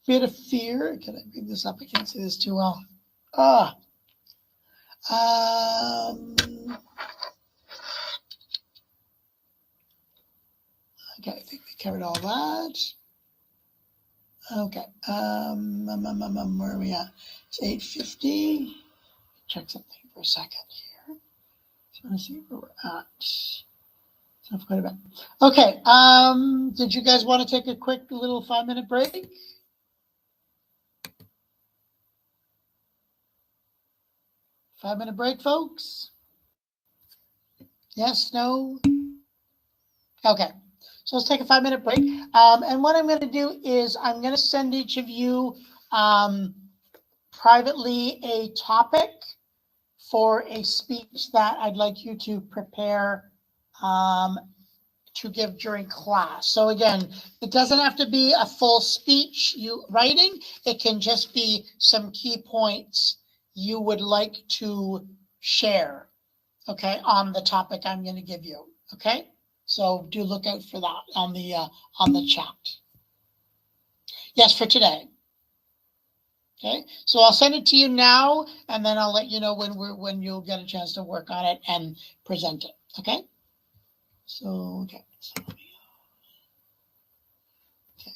Bit of fear. Can I bring this up? I can't see this too well. Okay, I think we covered all that. Okay, where are we at? It's 8:50. Check something for a second here. Just want to see where we're at. So quite a bit. Okay, did you guys want to take a quick little 5-minute break? Five-minute break, folks? Yes, no? Okay. So let's take a 5-minute break. And what I'm going to do is I'm going to send each of you privately a topic for a speech that I'd like you to prepare to give during class. So again, it doesn't have to be a full speech you writing. It can just be some key points you would like to share, okay, on the topic I'm going to give you, okay? So do look out for that on the chat. Yes, for today. Okay, so I'll send it to you now, and then I'll let you know when you'll get a chance to work on it and present it. Okay. So okay. So let me, okay.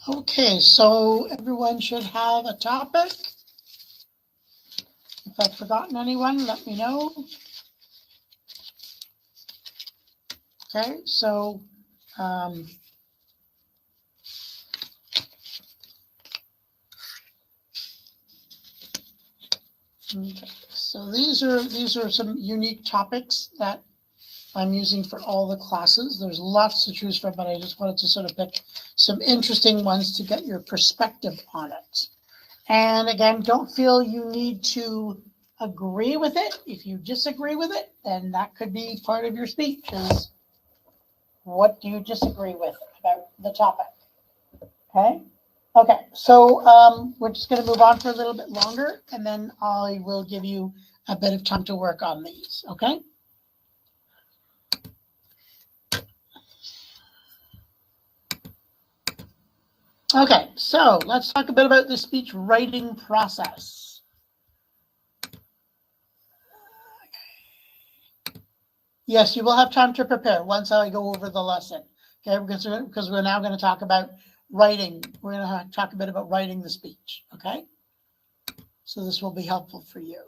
Okay, so everyone should have a topic. If I've forgotten anyone, let me know. Okay, so okay, so these are some unique topics that I'm using for all the classes. There's lots to choose from, but I just wanted to sort of pick some interesting ones to get your perspective on it. And again, don't feel you need to agree with it. If you disagree with it, then that could be part of your speech is what do you disagree with about the topic? Okay. Okay. So we're just going to move on for a little bit longer, and then I will give you a bit of time to work on these. Okay. Okay, so let's talk a bit about the speech writing process. Yes, you will have time to prepare once I go over the lesson. Okay, because we're now going to talk about writing. We're going to talk a bit about writing the speech. Okay, so this will be helpful for you.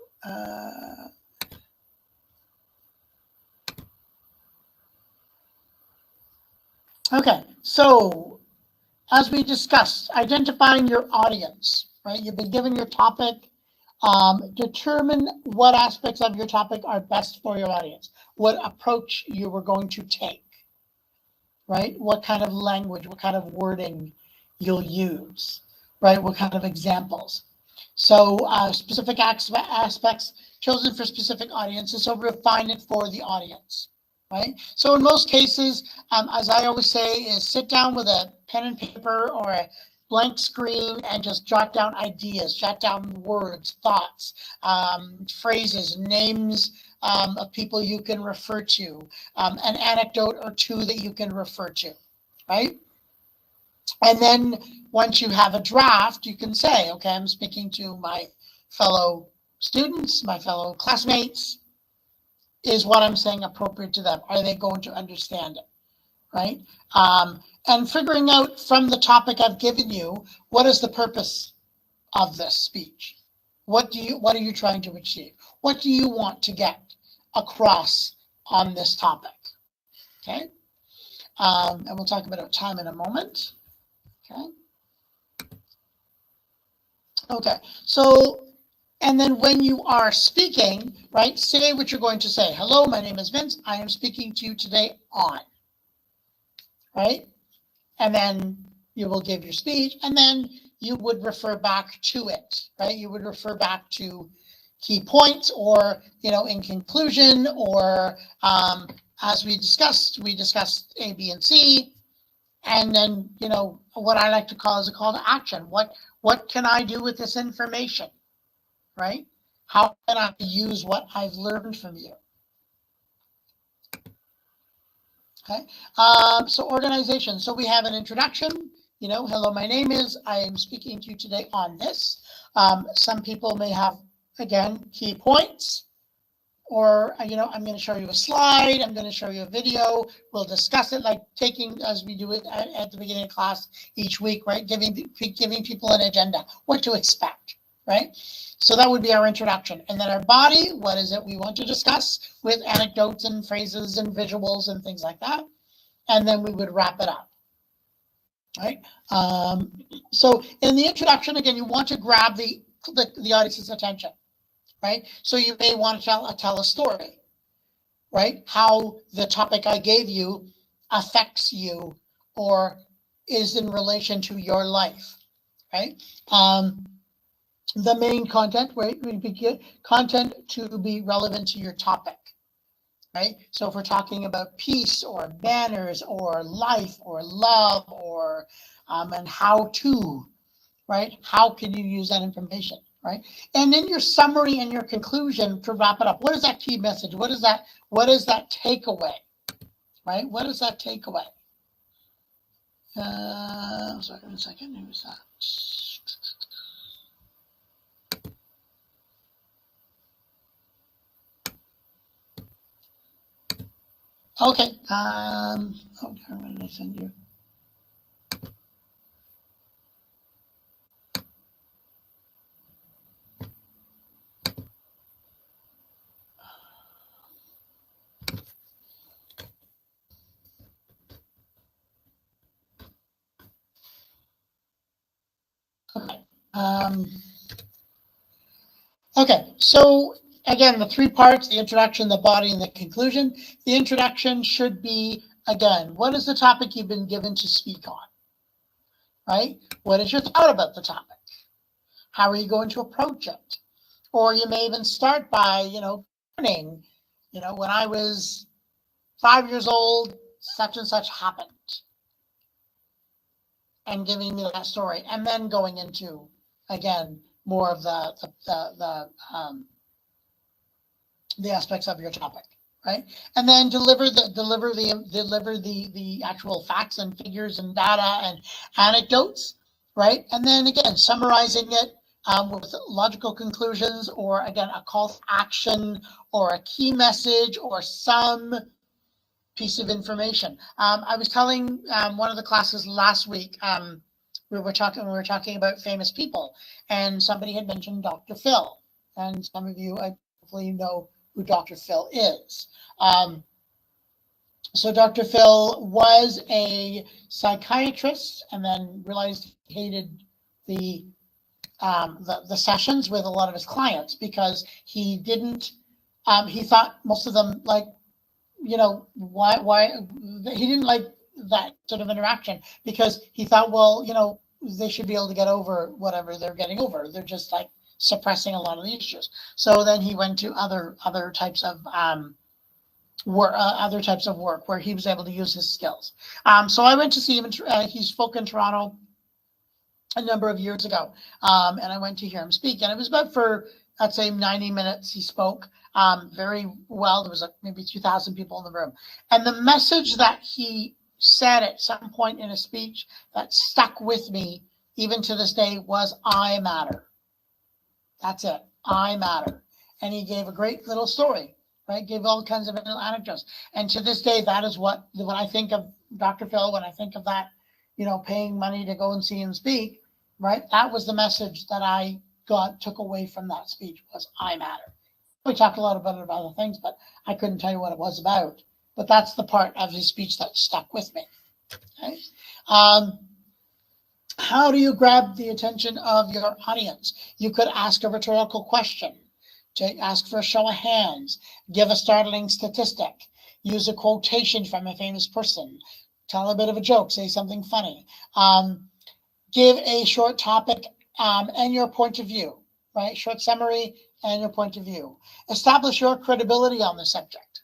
Okay, so as we discussed, identifying your audience, right? You've been given your topic. Determine what aspects of your topic are best for your audience, what approach you were going to take, right? What kind of language, what kind of wording you'll use, right? What kind of examples. So specific aspects chosen for specific audiences, so refine it for the audience, right? So in most cases, as I always say, is sit down with a pen and paper or a blank screen and just jot down ideas, jot down words, thoughts, phrases, names of people you can refer to, an anecdote or two that you can refer to, right? And then once you have a draft, you can say, okay, I'm speaking to my fellow students, my fellow classmates. Is what I'm saying appropriate to them? Are they going to understand it, right? And figuring out from the topic I've given you, what is the purpose of this speech? What are you trying to achieve? What do you want to get across on this topic? Okay. And we'll talk about time in a moment. Okay. Okay. So, and then when you are speaking, right, say what you're going to say. Hello, my name is Vince. I am speaking to you today on, right? And then you will give your speech, and then you would refer back to it, right? You would refer back to key points, or, you know, in conclusion, or as we discussed A, B, and C. And then, you know, what I like to call is a call to action. What can I do with this information, right? How can I use what I've learned from you? Okay, so organization. So we have an introduction, you know, hello, my name is, I am speaking to you today on this. Some people may have, again, key points, or, you know, I'm going to show you a slide, I'm going to show you a video, we'll discuss it, like taking, as we do it at the beginning of class each week, right? Giving people an agenda, what to expect, right? So that would be our introduction. And then our body, what is it we want to discuss, with anecdotes and phrases and visuals and things like that. And then we would wrap it up, right? So in the introduction, again, you want to grab the audience's attention, right? So you may want to tell a story, right? How the topic I gave you affects you or is in relation to your life, right? The main content, right, would be content to be relevant to your topic, right? So if we're talking about peace or manners or life or love or and how to, right? How can you use that information, right? And then your summary and your conclusion to wrap it up. What is that key message? What is that takeaway, right? What is that takeaway? Sorry, one second. Who's that? Okay. Okay, I'm going to send you. Okay. Okay. So again, the three parts: the introduction, the body, and the conclusion. The introduction should be, again, what is the topic you've been given to speak on, right? What is your thought about the topic? How are you going to approach it? Or you may even start by, you know, learning, you know, when I was 5 years old, such and such happened, and giving me that story, and then going into, again, more of the aspects of your topic, right? And then deliver the actual facts and figures and data and anecdotes, right? And then again, summarizing it with logical conclusions, or again, a call to action or a key message or some piece of information. I was telling one of the classes last week, we were talking about famous people, and somebody had mentioned Dr. Phil, and some of you hopefully know who Dr. Phil is. So Dr. Phil was a psychiatrist, and then realized he hated the the sessions with a lot of his clients because he didn't. He thought most of them like, why he didn't like that sort of interaction because he thought, well, they should be able to get over whatever they're getting over. They're just like suppressing a lot of the issues. So then he went to other types of work where he was able to use his skills. So I went to see him. He spoke in Toronto a number of years ago, and I went to hear him speak. And it was about for, I'd say, 90 minutes he spoke very well. There was maybe 2,000 people in the room. And the message that he said at some point in a speech that stuck with me even to this day was, I matter. That's it. I matter. And he gave a great little story, right? Gave all kinds of little anecdotes. And to this day, that is when I think of Dr. Phil, when I think of that, paying money to go and see him speak, right? That was the message that I took away from that speech was, I matter. We talked a lot about other things, but I couldn't tell you what it was about. But that's the part of his speech that stuck with me. Okay? How do you grab the attention of your audience? You could ask a rhetorical question, ask for a show of hands, give a startling statistic, use a quotation from a famous person, tell a bit of a joke, say something funny, give a short topic and your point of view, right? Short summary and your point of view. Establish your credibility on the subject,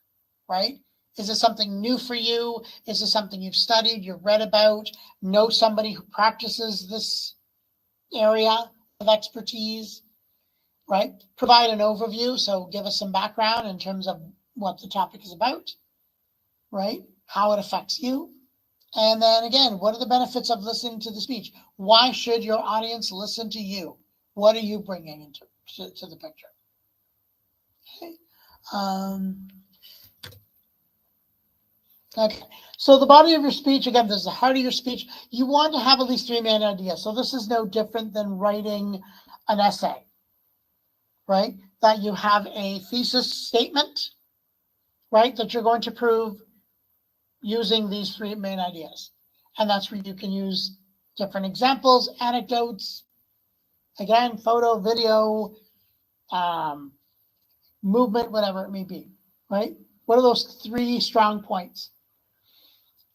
right? Is it something new for you? Is it something you've studied, you've read about, know somebody who practices this area of expertise, right? Provide an overview, so give us some background in terms of what the topic is about, right? How it affects you. And then again, what are the benefits of listening to the speech? Why should your audience listen to you? What are you bringing into to the picture? Okay. Okay, so the body of your speech, again, this is the heart of your speech. You want to have at least 3 main ideas. So this is no different than writing an essay, right? That you have a thesis statement, right? That you're going to prove using these 3 main ideas. And that's where you can use different examples, anecdotes, again, photo, video, movement, whatever it may be, right? What are those 3 strong points?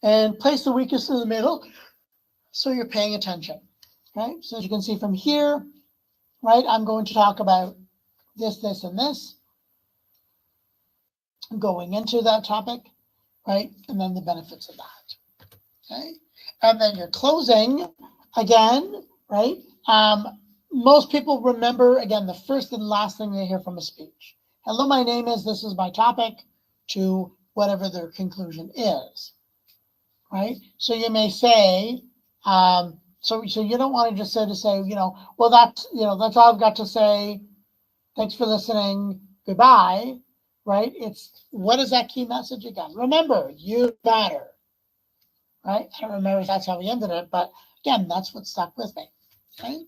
And place the weakest in the middle so you're paying attention, right? So as you can see from here, right, I'm going to talk about this, this, and this. I'm going into that topic, right? And then the benefits of that, okay? And then your closing, again, right? Most people remember, again, the first and last thing they hear from a speech. Hello, my name is, this is my topic, to whatever their conclusion is, right? So you may say, so you don't want to just say, well, that's all I've got to say. Thanks for listening. Goodbye, right? It's, what is that key message again? Remember, you matter, right? I don't remember if that's how we ended it, but again, that's what stuck with me, okay?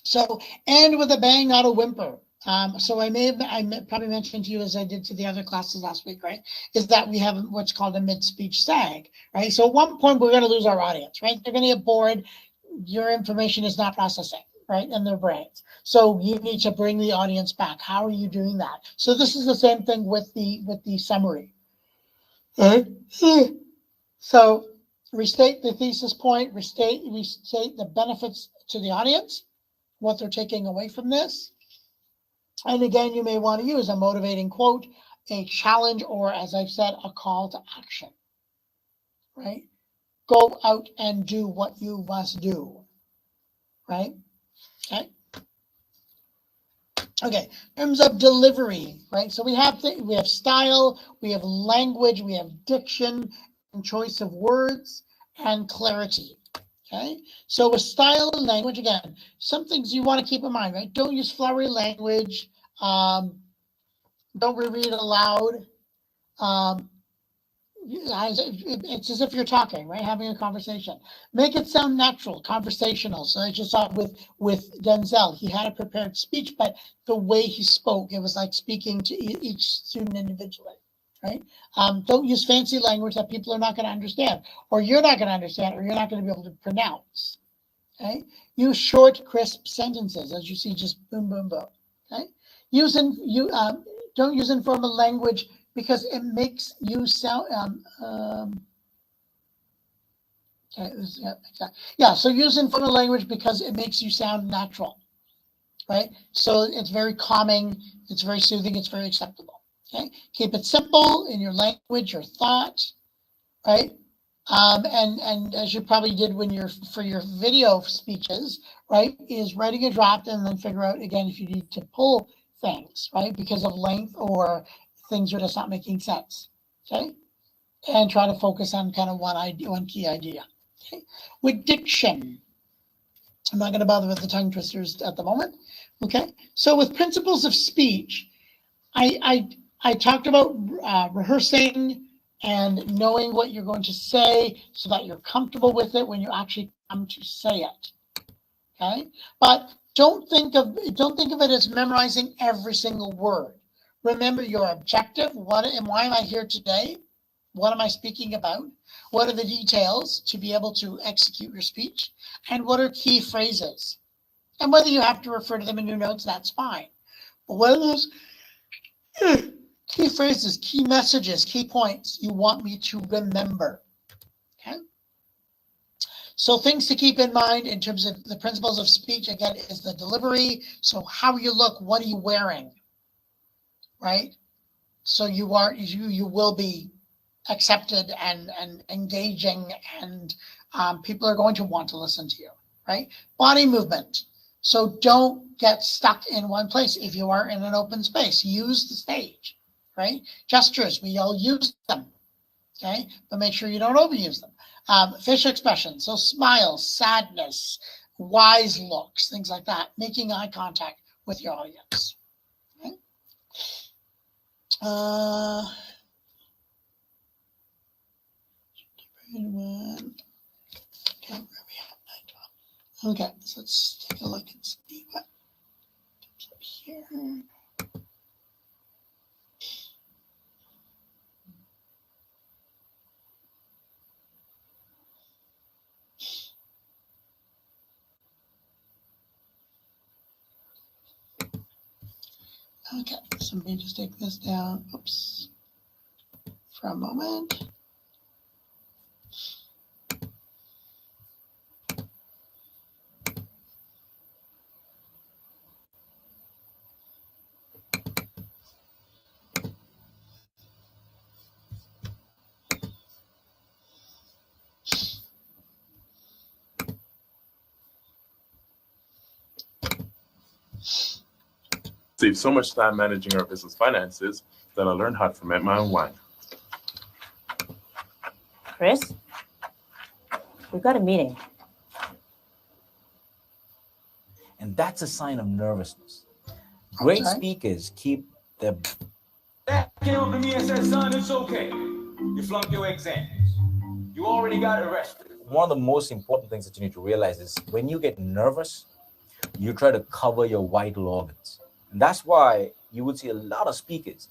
So end with a bang, not a whimper. So I probably mentioned to you, as I did to the other classes last week, right, is that we have what's called a mid-speech sag, right? So at one point, we're going to lose our audience, right? They're going to get bored. Your information is not processing, right, in their brains. So you need to bring the audience back. How are you doing that? So this is the same thing with the summary, right? So restate the thesis point, restate the benefits to the audience, what they're taking away from this. And again, you may want to use a motivating quote, a challenge, or as I've said, a call to action, right? Go out and do what you must do, right? Okay. Okay, in terms of delivery, right? So we have style, we have language, we have diction, and choice of words, and clarity. Okay, so with style and language, again, some things you want to keep in mind, right? Don't use flowery language. Don't reread aloud. It's as if you're talking, right? Having a conversation. Make it sound natural, conversational. So I just saw it with Denzel. He had a prepared speech, but the way he spoke, it was like speaking to each student individually, right? Don't use fancy language that people are not going to understand, or you're not going to understand, or you're not going to be able to pronounce, Okay, use short, crisp sentences, as you see, just boom, boom, boom. Okay, don't use informal language because it makes you sound. Okay, yeah. So use informal language because it makes you sound natural, right? So it's very calming, it's very soothing, it's very acceptable. Okay, keep it simple in your language, your thought, right? And as you probably did when you're for your video speeches, right, is writing a draft and then figure out again if you need to pull things, right, because of length or things are just not making sense. Okay, and try to focus on kind of one key idea. Okay, with diction, I'm not going to bother with the tongue twisters at the moment. Okay, so with principles of speech, I talked about rehearsing and knowing what you're going to say so that you're comfortable with it when you actually come to say it. Okay, but don't think of it as memorizing every single word. Remember your objective. What and why am I here today? What am I speaking about? What are the details to be able to execute your speech? And what are key phrases? And whether you have to refer to them in your notes, that's fine. But what are those key phrases, key messages, key points you want me to remember? Okay. So things to keep in mind in terms of the principles of speech, again, is the delivery. So how you look, what are you wearing, right? So you will be accepted and engaging, and people are going to want to listen to you, right? Body movement. So don't get stuck in one place. If you are in an open space, use the stage, right? Gestures, we all use them, okay? But make sure you don't overuse them. Facial expressions, so smiles, sadness, wise looks, things like that. Making eye contact with your audience, okay? Okay, so let's take a look and see what comes up here. Okay, so let me just take this down. Oops, for a moment. Saved so much time managing our business finances that I learned how to ferment my own wine. Chris, we've got a meeting. And that's a sign of nervousness. Great speakers keep their... Dad came up to me and said, son, it's okay. You flunked your exams. You already got arrested. One of the most important things that you need to realize is when you get nervous, you try to cover your vital organs. And that's why you would see a lot of speakers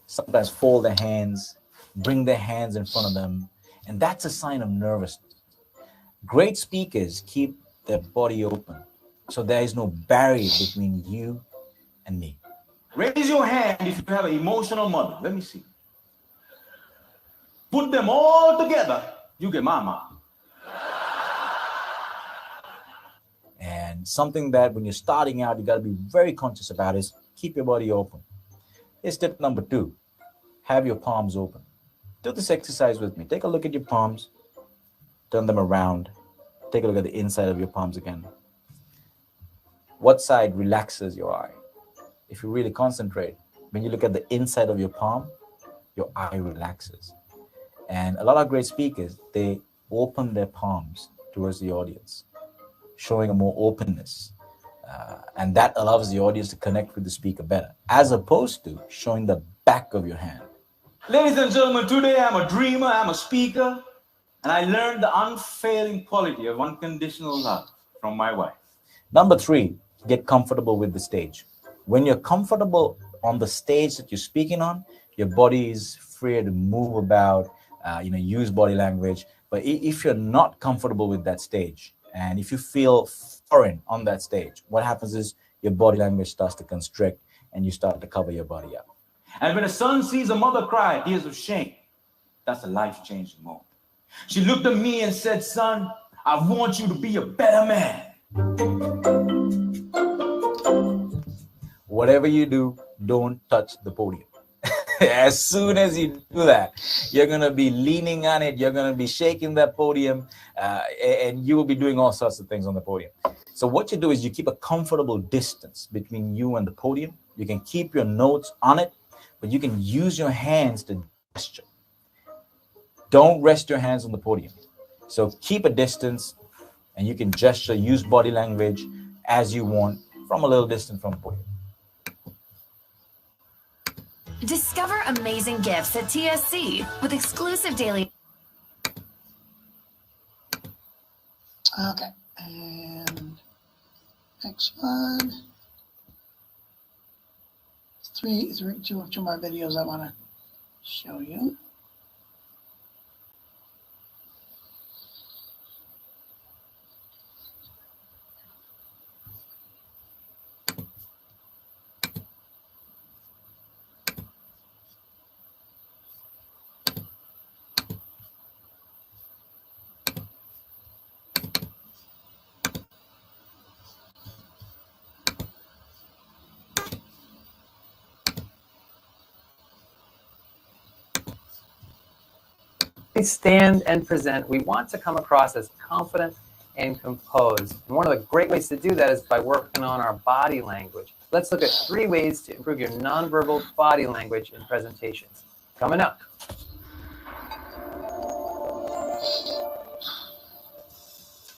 sometimes fold their hands, bring their hands in front of them, and that's a sign of nervousness. Great speakers keep their body open, so there is no barrier between you and me. Raise your hand if you have an emotional mother. Let me see. Put them all together, you get mama. And something that when you're starting out, you got to be very conscious about is keep your body open. Here's tip number 2. Have your palms open. Do this exercise with me. Take a look at your palms. Turn them around. Take a look at the inside of your palms again. What side relaxes your eye? If you really concentrate, when you look at the inside of your palm, your eye relaxes. And a lot of great speakers, they open their palms towards the audience, showing a more openness. And that allows the audience to connect with the speaker better, as opposed to showing the back of your hand. Ladies and gentlemen, today I'm a dreamer, I'm a speaker, and I learned the unfailing quality of unconditional love from my wife. Number 3, get comfortable with the stage. When you're comfortable on the stage that you're speaking on, your body is free to move about, use body language. But if you're not comfortable with that stage, And if you feel foreign on that stage, what happens is your body language starts to constrict and you start to cover your body up. And when a son sees a mother cry tears of shame, that's a life-changing moment. She looked at me and said, son, I want you to be a better man. Whatever you do, don't touch the podium. As soon as you do that, you're going to be leaning on it. You're going to be shaking that podium, and you will be doing all sorts of things on the podium. So what you do is you keep a comfortable distance between you and the podium. You can keep your notes on it, but you can use your hands to gesture. Don't rest your hands on the podium. So keep a distance, and you can gesture, use body language as you want from a little distance from the podium. Discover amazing gifts at TSC with exclusive daily. Okay, and next one. Two more videos I want to show you. We stand and present, we want to come across as confident and composed. And one of the great ways to do that is by working on our body language. Let's look at 3 ways to improve your nonverbal body language in presentations. Coming up.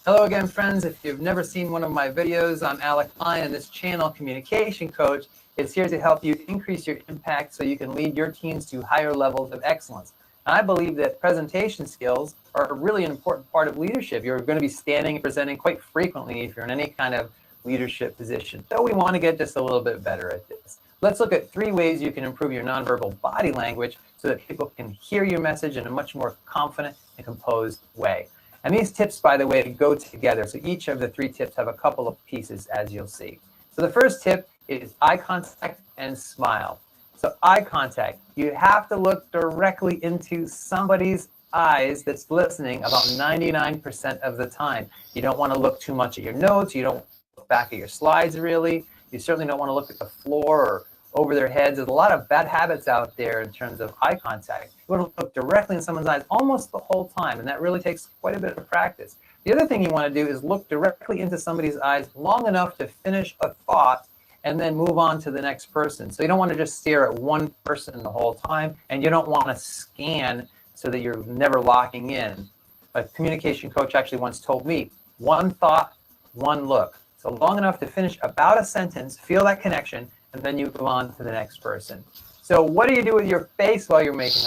Hello again, friends. If you've never seen one of my videos, I'm Alec Klein, and this channel, Communication Coach, is here to help you increase your impact so you can lead your teams to higher levels of excellence. I believe that presentation skills are really an important part of leadership. You're going to be standing and presenting quite frequently if you're in any kind of leadership position. So we want to get just a little bit better at this. Let's look at 3 ways you can improve your nonverbal body language so that people can hear your message in a much more confident and composed way. And these tips, by the way, go together. So each of the 3 tips have a couple of pieces, as you'll see. So the first tip is eye contact and smile. So eye contact, you have to look directly into somebody's eyes that's listening about 99% of the time. You don't want to look too much at your notes. You don't look back at your slides, really. You certainly don't want to look at the floor or over their heads. There's a lot of bad habits out there in terms of eye contact. You want to look directly in someone's eyes almost the whole time, and that really takes quite a bit of practice. The other thing you want to do is look directly into somebody's eyes long enough to finish a thought and then move on to the next person. So you don't want to just stare at one person the whole time, and you don't want to scan so that you're never locking in. A communication coach actually once told me, 1 thought, 1 look. So long enough to finish about a sentence, feel that connection, and then you move on to the next person. So what do you do with your face while you're making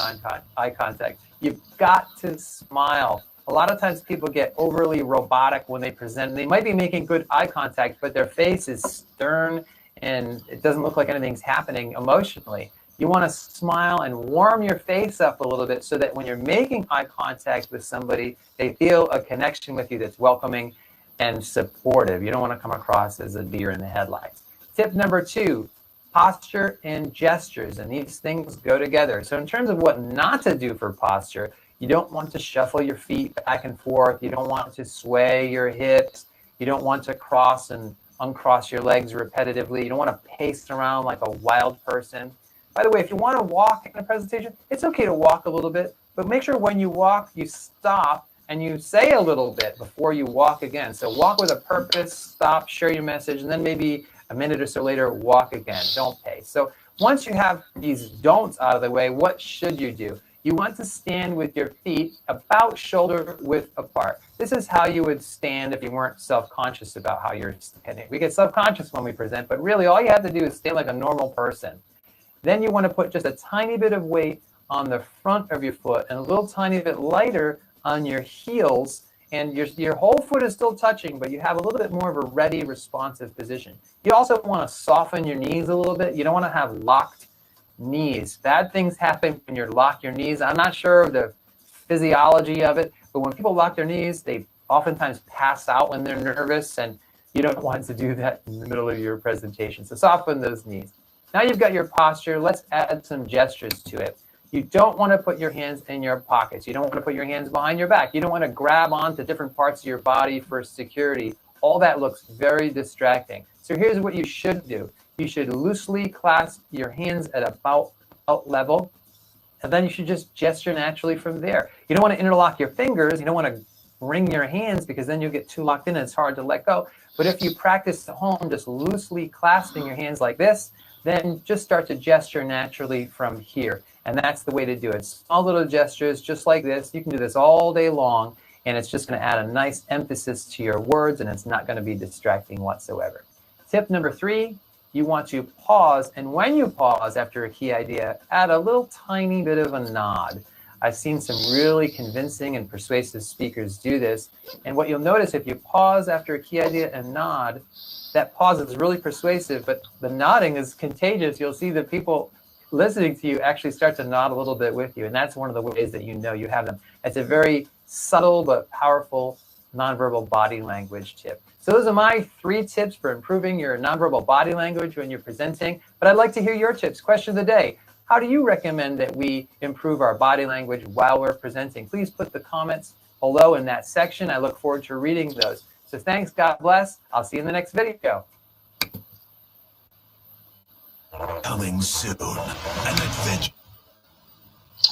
eye contact? You've got to smile. A lot of times people get overly robotic when they present. They might be making good eye contact, but their face is stern and it doesn't look like anything's happening emotionally. You want to smile and warm your face up a little bit so that when you're making eye contact with somebody, they feel a connection with you that's welcoming and supportive. You don't want to come across as a deer in the headlights. Tip number 2, posture and gestures, and these things go together. So in terms of what not to do for posture, you don't want to shuffle your feet back and forth. You don't want to sway your hips. You don't want to cross and uncross your legs repetitively. You don't want to pace around like a wild person. By the way, if you want to walk in a presentation, it's okay to walk a little bit, but make sure when you walk, you stop and you say a little bit before you walk again. So walk with a purpose, stop, share your message, and then maybe a minute or so later, walk again. Don't pace. So once you have these don'ts out of the way, what should you do? You want to stand with your feet about shoulder width apart. This is how you would stand if you weren't self-conscious about how you're standing. We get self-conscious when we present, but really all you have to do is stand like a normal person. Then you want to put just a tiny bit of weight on the front of your foot and a little tiny bit lighter on your heels, and your whole foot is still touching, but you have a little bit more of a ready, responsive position. You also want to soften your knees a little bit. You don't want to have locked knees. Bad things happen when you lock your knees. I'm not sure of the physiology of it, but when people lock their knees, they oftentimes pass out when they're nervous, and you don't want to do that in the middle of your presentation. So soften those knees. Now you've got your posture. Let's add some gestures to it. You don't want to put your hands in your pockets. You don't want to put your hands behind your back. You don't want to grab onto different parts of your body for security. All that looks very distracting. So here's what you should do. You should loosely clasp your hands at about out level, and then you should just gesture naturally from there. You don't want to interlock your fingers. You don't want to wring your hands, because then you'll get too locked in and it's hard to let go. But if you practice at home just loosely clasping your hands like this, then just start to gesture naturally from here. And that's the way to do it. Small little gestures just like this. You can do this all day long, and it's just going to add a nice emphasis to your words, and it's not going to be distracting whatsoever. Tip number 3, you want to pause, and when you pause after a key idea, add a little tiny bit of a nod. I've seen some really convincing and persuasive speakers do this, and what you'll notice if you pause after a key idea and nod, that pause is really persuasive, but the nodding is contagious. You'll see that people listening to you actually start to nod a little bit with you, and that's one of the ways that you know you have them. It's a very subtle but powerful nonverbal body language tip. So those are my 3 tips for improving your nonverbal body language when you're presenting, but I'd like to hear your tips. Question of the day: how do you recommend that we improve our body language while we're presenting? Please put the comments below in that section. I look forward to reading those. So thanks, God bless. I'll see you in the next video. Coming soon, an adventure.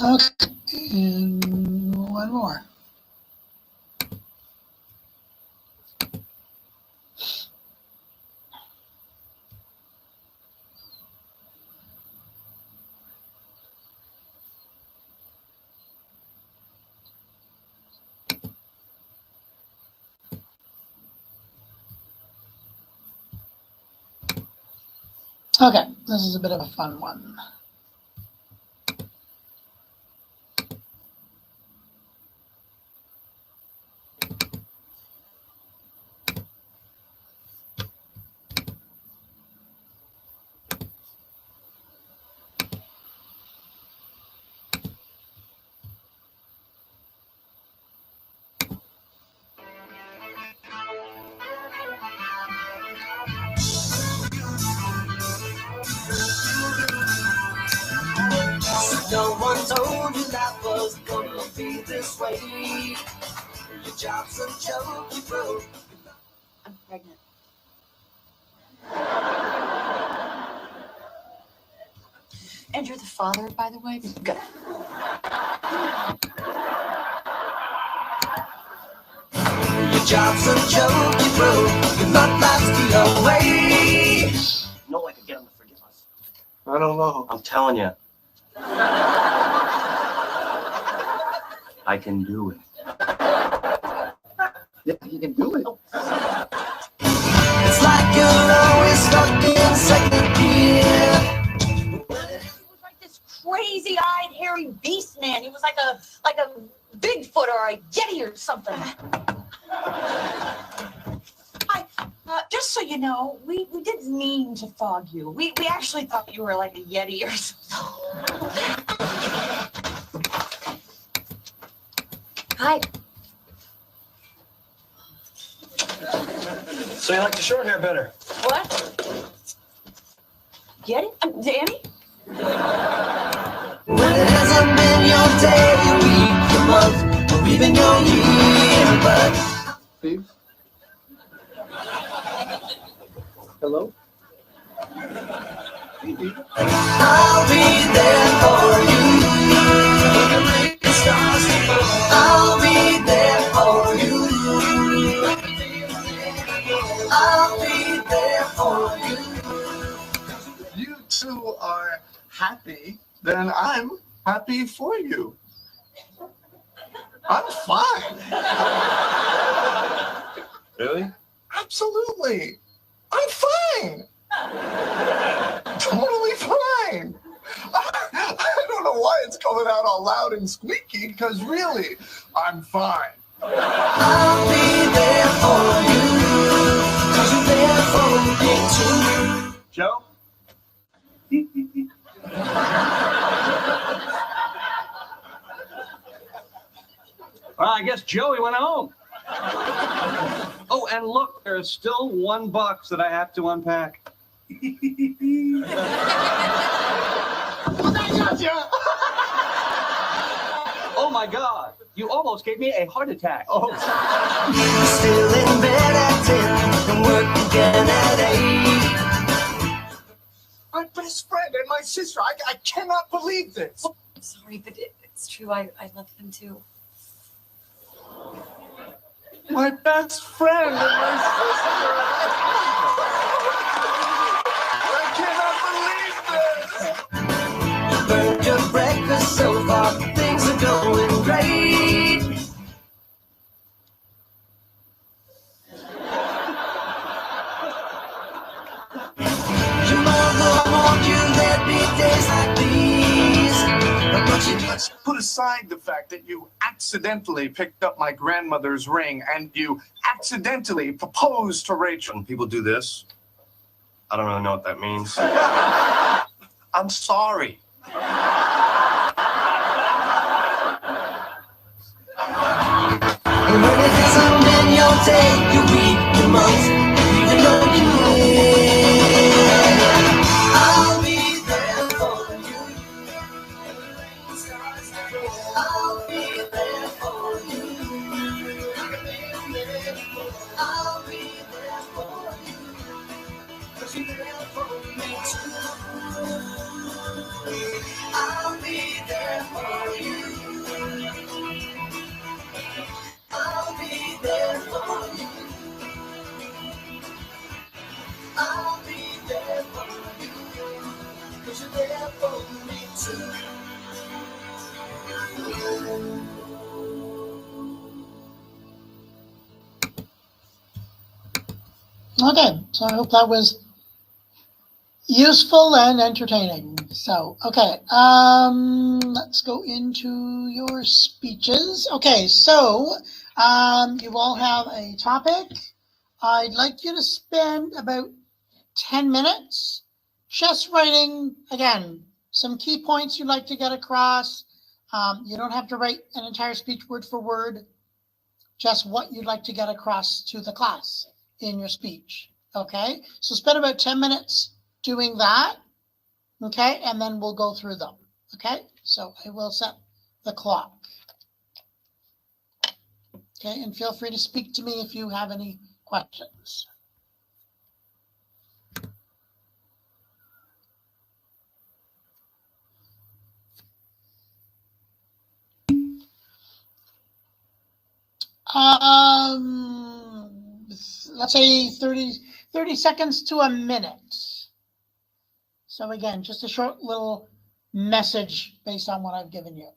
Okay, and one more. Okay, this is a bit of a fun one. No one told you that was gonna be this way. Your job's a joke, you broke. I'm pregnant. And you're the father, by the way? Good. Your job's a joke, you broke. Your love life's away. No way to get him to forgive us. I don't know. I'm telling you. I can do it. Yeah, you can do it. It's like you're always stuck in second gear. He was like this crazy-eyed, hairy beast man. He was like a Bigfoot or a Yeti or something. Just so you know, we didn't mean to fog you. We actually thought you were like a Yeti or something. Hi. So you like the short hair better? What? Get it? Danny? When it hasn't been your day, your week, your month, or even your year, but Steve? Hello? I'll be there for you. When the rain starts to fall, I'll be there for you. I'll be there for you. If you two are happy, then I'm happy for you. I'm fine. Really? Absolutely. I'm fine. Totally fine. I don't know why it's coming out all loud and squeaky, because really, I'm fine. I'll be there for you, 'cause you're there for me too. Joe? Well, I guess Joey went home. Oh, and look, there's still one box that I have to unpack. Oh my God, you almost gave me a heart attack. Oh. Still in bed at 10 and work again at 8. My best friend and my sister. I cannot believe this. Oh, sorry, but it's true. I love him too. My best friend and my sister. I cannot believe this. Burned your breakfast so far, things are going great. Tomorrow I want you, there'd be days like these. But you Let's put aside the fact that you accidentally picked up my grandmother's ring and you accidentally proposed to Rachel. When people do this, I don't really know what that means. I'm sorry. And when it hasn't been your day, your week, your month, even though you live, I'll be there for you. I'll be there for you. I'll be there for you. 'Cause you're there for me too. I'll be there for you. I'll be there for you. I'll be there for you. 'Cause you're there for me too. Okay, so I hope that was useful and entertaining. So, okay, let's go into your speeches. Okay, so you all have a topic. I'd like you to spend about 10 minutes just writing, again, some key points you'd like to get across. You don't have to write an entire speech word for word, just what you'd like to get across to the class in your speech. Okay, so spend about 10 minutes doing that. Okay, and then we'll go through them. Okay, so I will set the clock. Okay, and feel free to speak to me if you have any questions. Let's say 30 seconds to a minute. So again, just a short little message based on what I've given you.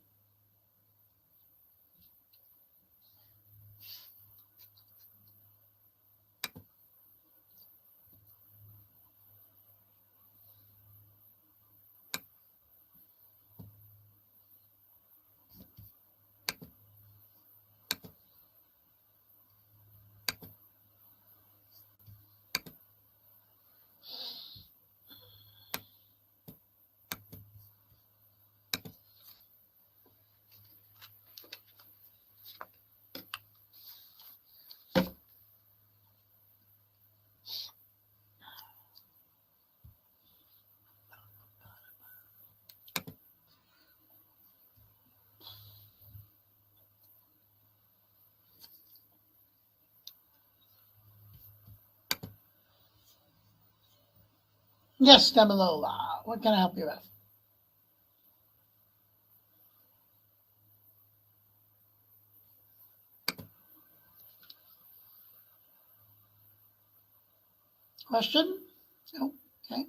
Yes, Demilola, what can I help you with? Question? No? Okay.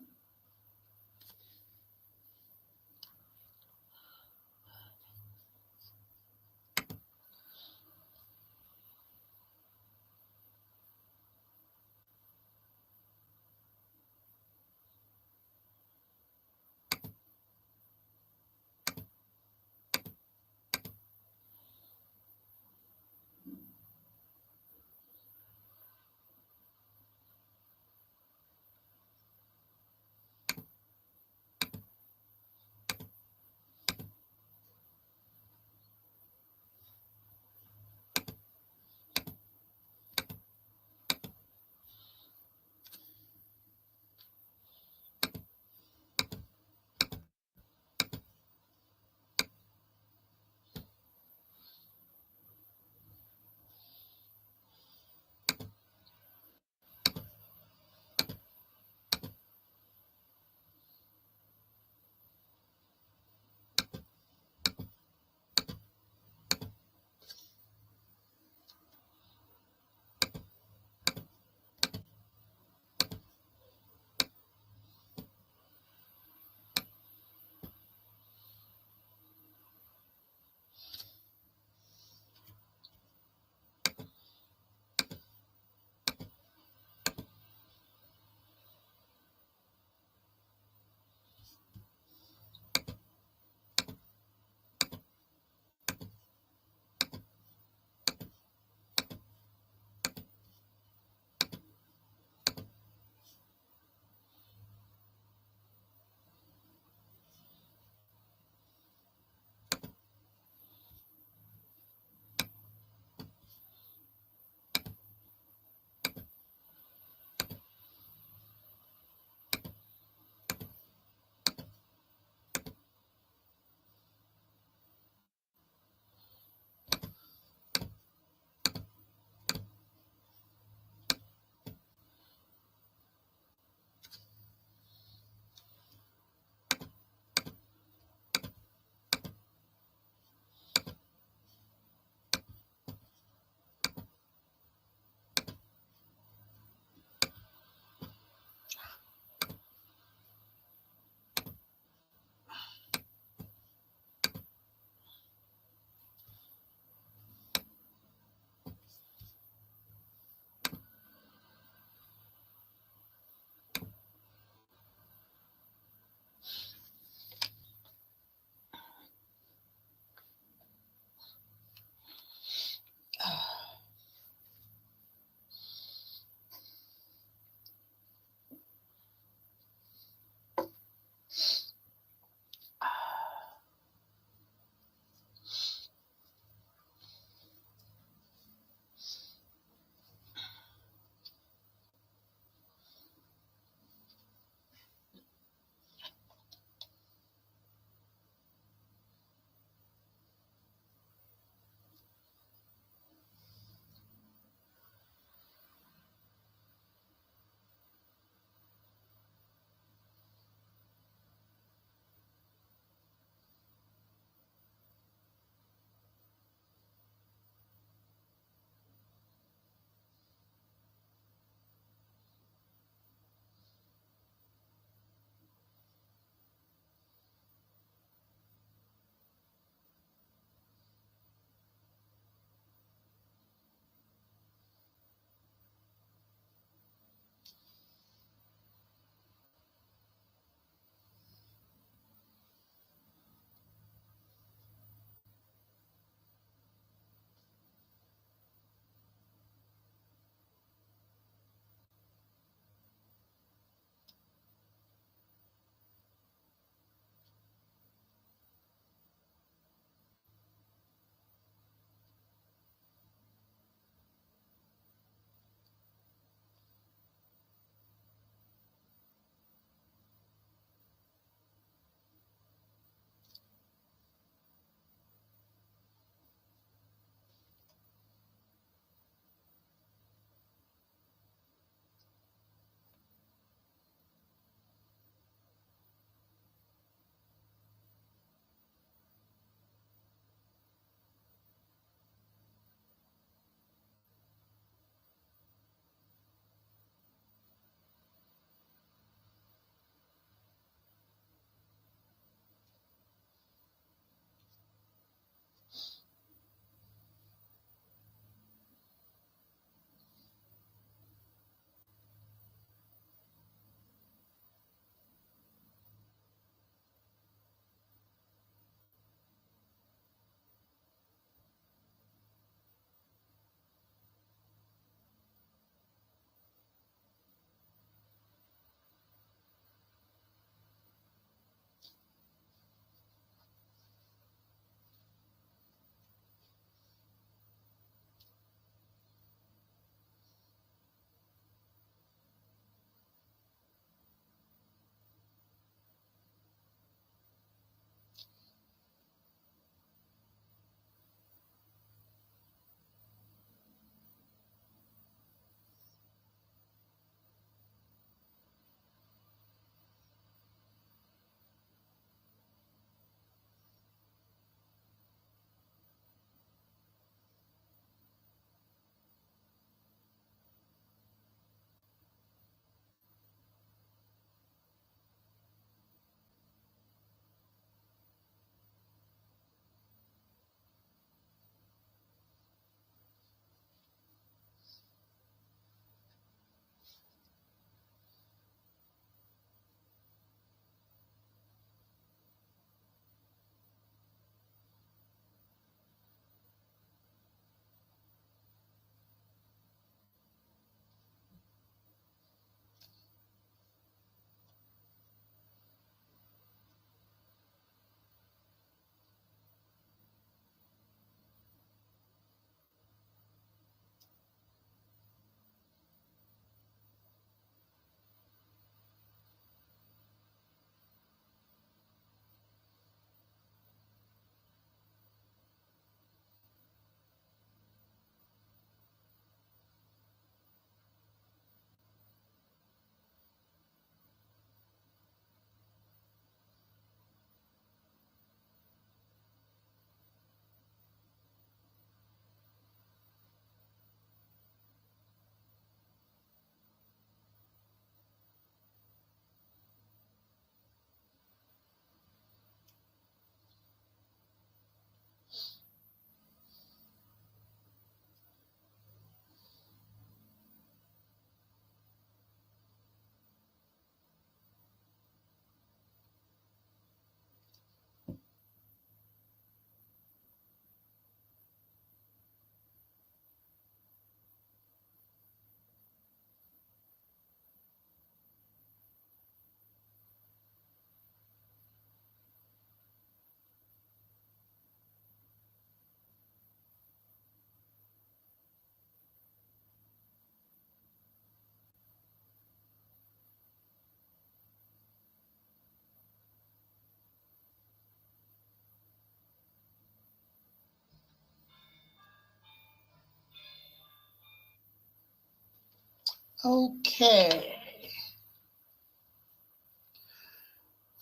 Okay.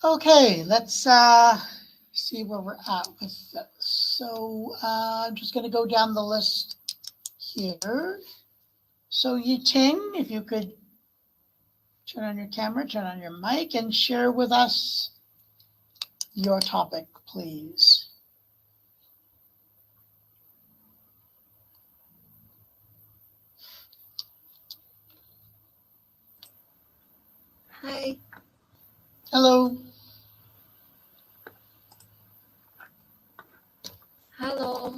Okay, let's see where we're at with this. So I'm just going to go down the list here. So Yi-Ting, if you could turn on your camera, turn on your mic, and share with us your topic, please. Hi. Hello. Hello.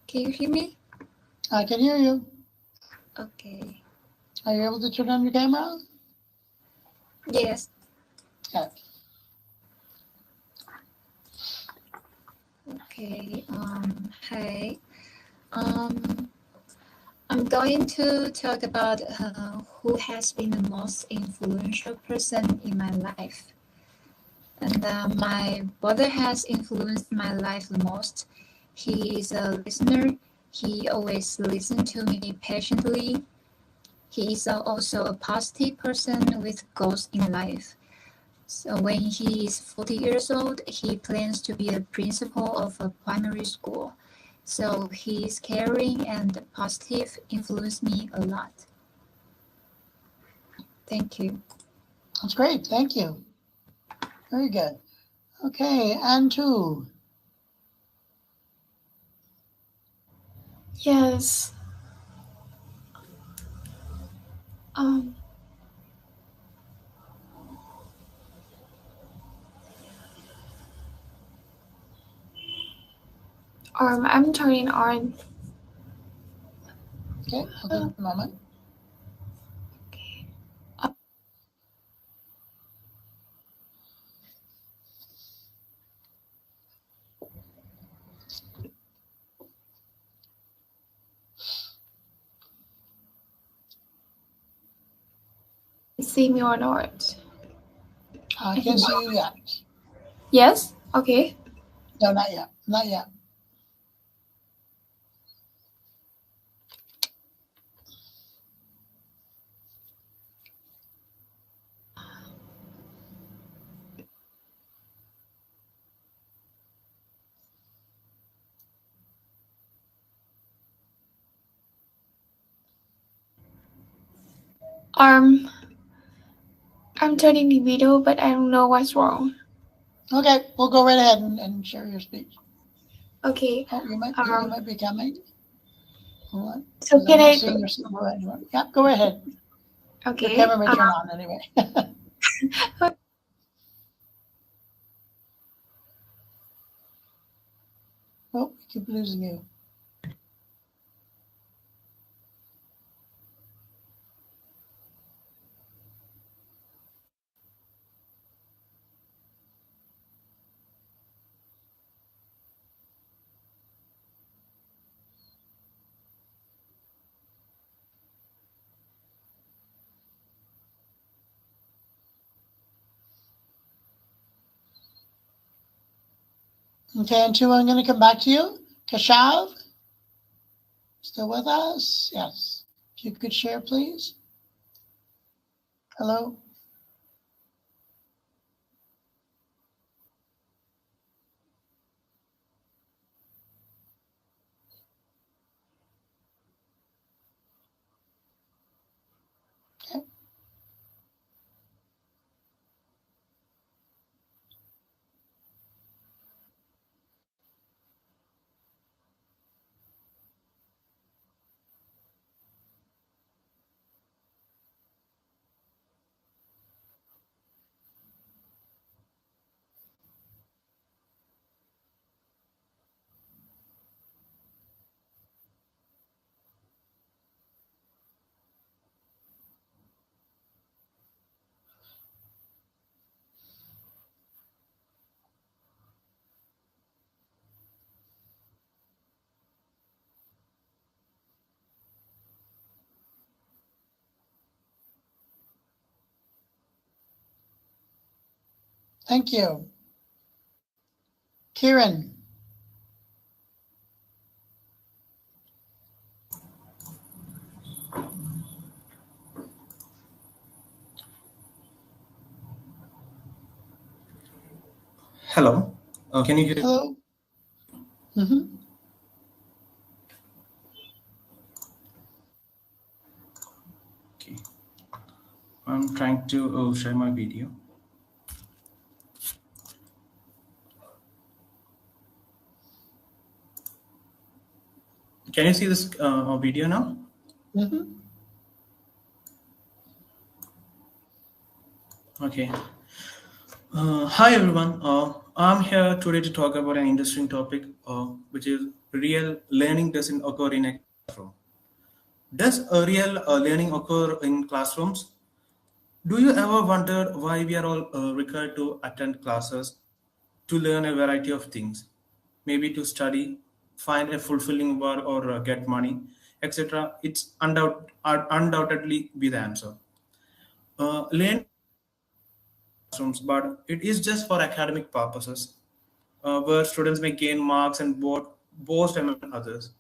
Can you hear me? I can hear you. Okay. Are you able to turn on your camera? Yes. Yeah. Okay. Hi. I'm going to talk about who has been the most influential person in my life. And my brother has influenced my life the most. He is a listener. He always listens to me patiently. He is also a positive person with goals in life. So when he is 40 years old, he plans to be a principal of a primary school. So his caring and positive influence me a lot. Thank you. That's great. Thank you. Very good. Okay, Antu. Yes. Um, I'm turning on. Okay, I'll give it a moment. See me or not? I can't see you yet. Yes? Okay. No, not yet. Not yet. I'm turning the video, but I don't know what's wrong. Okay, we'll go right ahead and share your speech. Okay. Oh, you might be coming. Hold on. So I'm can not I? seeing your silhouette anymore. Yeah, go ahead. Okay. Your camera may turn on anyway. Oh, we keep losing you. Okay, and two, I'm going to come back to you. Kashav, still with us? Yes. If you could share, please. Hello. Okay. Thank you. Kieran. Hello. Can you hear? Hello. Mm-hmm. Okay. I'm trying to share my video. Can you see this video now? Mm-hmm. Okay. Hi everyone. I'm here today to talk about an interesting topic, which is real learning doesn't occur in a classroom. Does a real learning occur in classrooms? Do you ever wonder why we are all required to attend classes to learn a variety of things? Maybe to study, find a fulfilling work, or get money, etc. It's undoubtedly be the answer. Learning classrooms, but it is just for academic purposes, where students may gain marks and boast among others.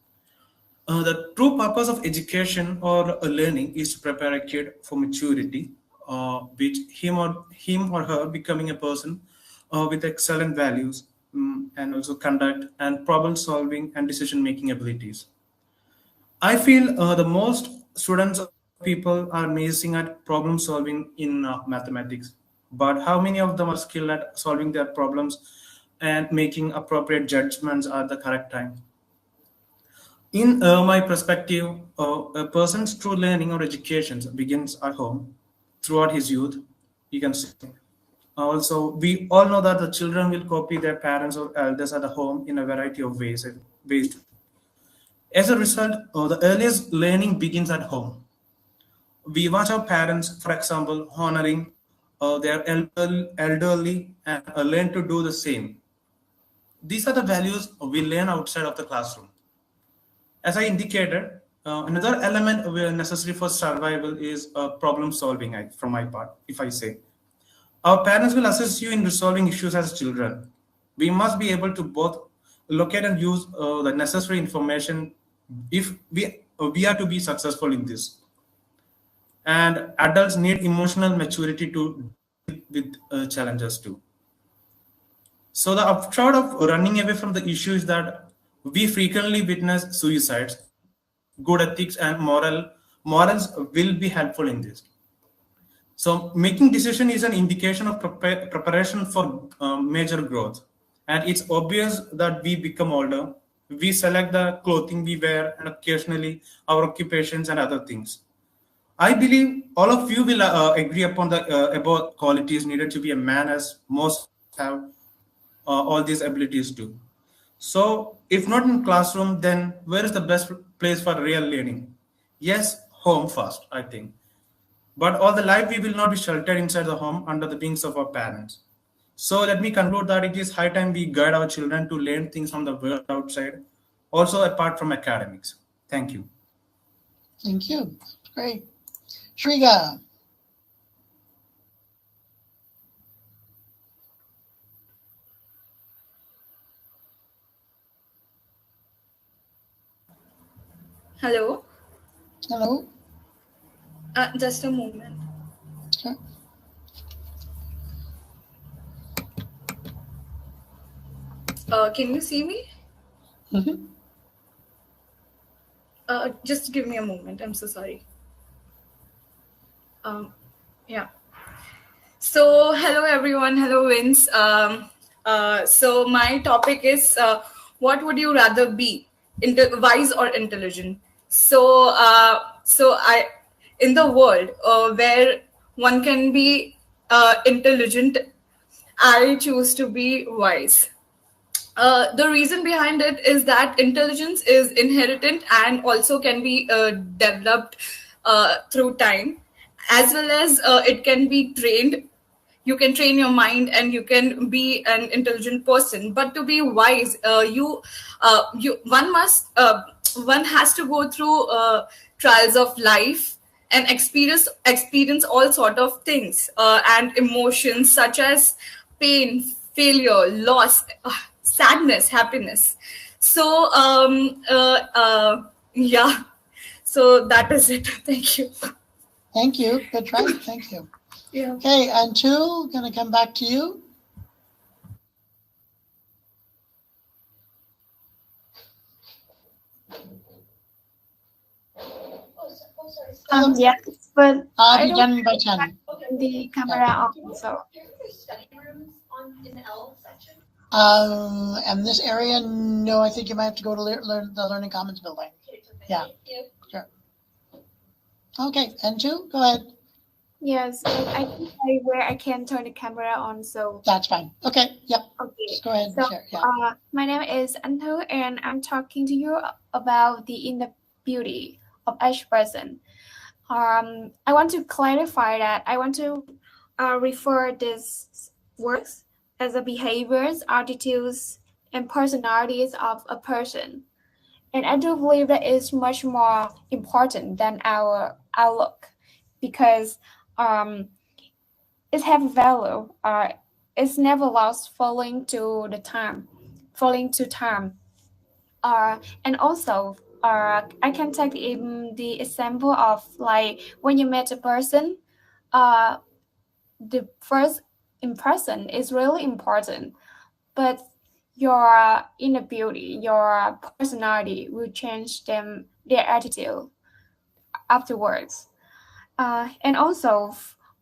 The true purpose of education or learning is to prepare a kid for maturity, which him or her becoming a person with excellent values, and also conduct and problem solving and decision making abilities. I feel the most students people are amazing at problem solving in mathematics, but how many of them are skilled at solving their problems and making appropriate judgments at the correct time? In my perspective, a person's true learning or education begins at home throughout his youth. You can say. Also, we all know that the children will copy their parents or elders at the home in a variety of ways. As a result, the earliest learning begins at home. We watch our parents, for example, honoring their elderly and learn to do the same. These are the values we learn outside of the classroom. As I indicated, another element necessary for survival is problem solving, from my part, if I say. Our parents will assist you in resolving issues as children. We must be able to both locate and use the necessary information if we are to be successful in this. And adults need emotional maturity to deal with challenges too. So the upshot of running away from the issue is that we frequently witness suicides. Good ethics and morals will be helpful in this. So making decision is an indication of preparation for major growth. And it's obvious that we become older. We select the clothing we wear and occasionally our occupations and other things. I believe all of you will agree upon the about qualities needed to be a man, as most have all these abilities too. So if not in classroom, then where is the best place for real learning? Yes, home first, I think. But all the life we will not be sheltered inside the home under the wings of our parents. So let me conclude that it is high time we guide our children to learn things from the world outside, also apart from academics. Thank you. Thank you. Great. Shriga. Hello. Hello. Just a moment. Okay. Can you see me? Mm-hmm. Just give me a moment. I'm so sorry. Yeah. So hello everyone. Hello Vince. So my topic is what would you rather be, wise or intelligent? So I in the world where one can be intelligent, I choose to be wise. The reason behind it is that intelligence is inherited and also can be developed through time, as well as it can be trained. You can train your mind and you can be an intelligent person. But to be wise, one has to go through trials of life and experience all sort of things and emotions such as pain, failure, loss, sadness, happiness. So yeah, so that is it. Thank you. Thank you. Good try. Thank you. Yeah. Okay, and two, gonna come back to you. Yes, but I'll I be don't done by 10. have the camera on, so. And this area, no, I think you might have to go to learn the Learning Commons building. Yeah, sure. Okay, N2, go ahead. Yes, but I can say where I can turn the camera on, so. That's fine. Okay, yep. Okay. Just go ahead and So, share. Yeah. my name is Antu, and I'm talking to you about the inner beauty of each person. I want to clarify that I want to refer these words as the behaviors, attitudes, and personalities of a person. And I do believe that is much more important than our outlook, because it have value. It's never lost falling to time. And also, I can take the example of like when you met a person, the first impression is really important, but your inner beauty, your personality will change their attitude afterwards. And also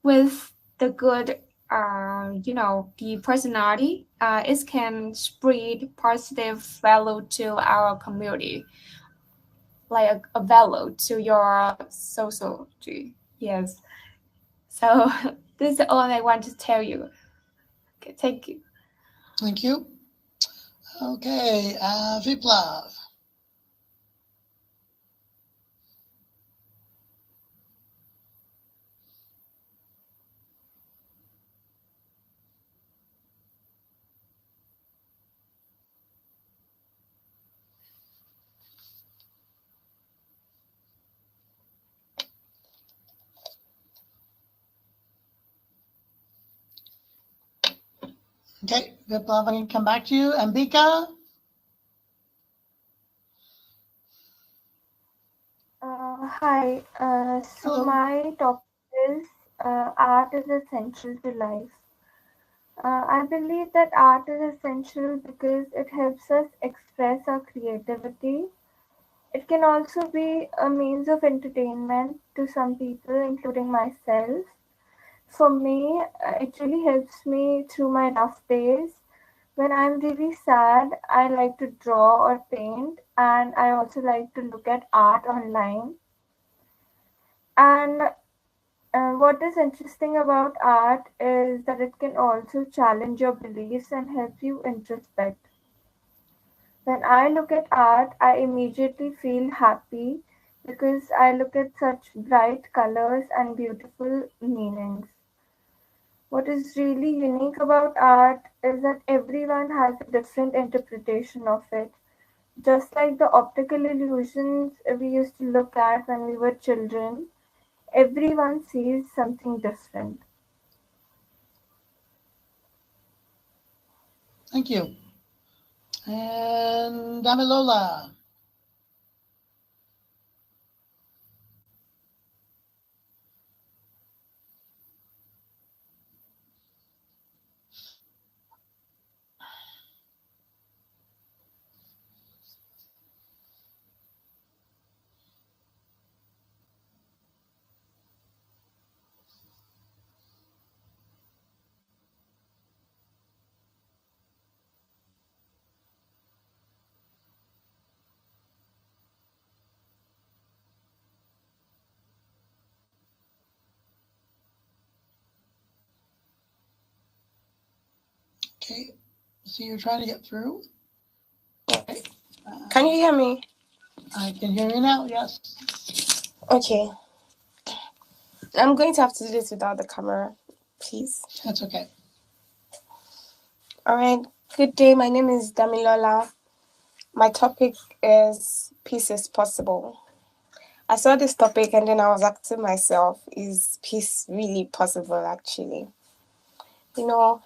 with the good, the personality, it can spread positive value to our community, like a value to your society. Yes. So this is all I want to tell you. Okay, thank you. Thank you. Okay, Viplav. Okay, Viplav, I can come back to you. Ambika? Hi. So my topic is art is essential to life. I believe that art is essential because it helps us express our creativity. It can also be a means of entertainment to some people, including myself. For me, it really helps me through my rough days. When I'm really sad, I like to draw or paint, and I also like to look at art online. And what is interesting about art is that it can also challenge your beliefs and help you introspect. When I look at art, I immediately feel happy because I look at such bright colors and beautiful meanings. What is really unique about art is that everyone has a different interpretation of it. Just like the optical illusions we used to look at when we were children, everyone sees something different. Thank you. And Damilola. Okay, so you're trying to get through? Okay. Can you hear me? I can hear you now, yes. Okay. I'm going to have to do this without the camera, please. That's okay. All right. Good day. My name is Damilola. My topic is peace is possible. I saw this topic and then I was asking myself, is peace really possible actually? You know,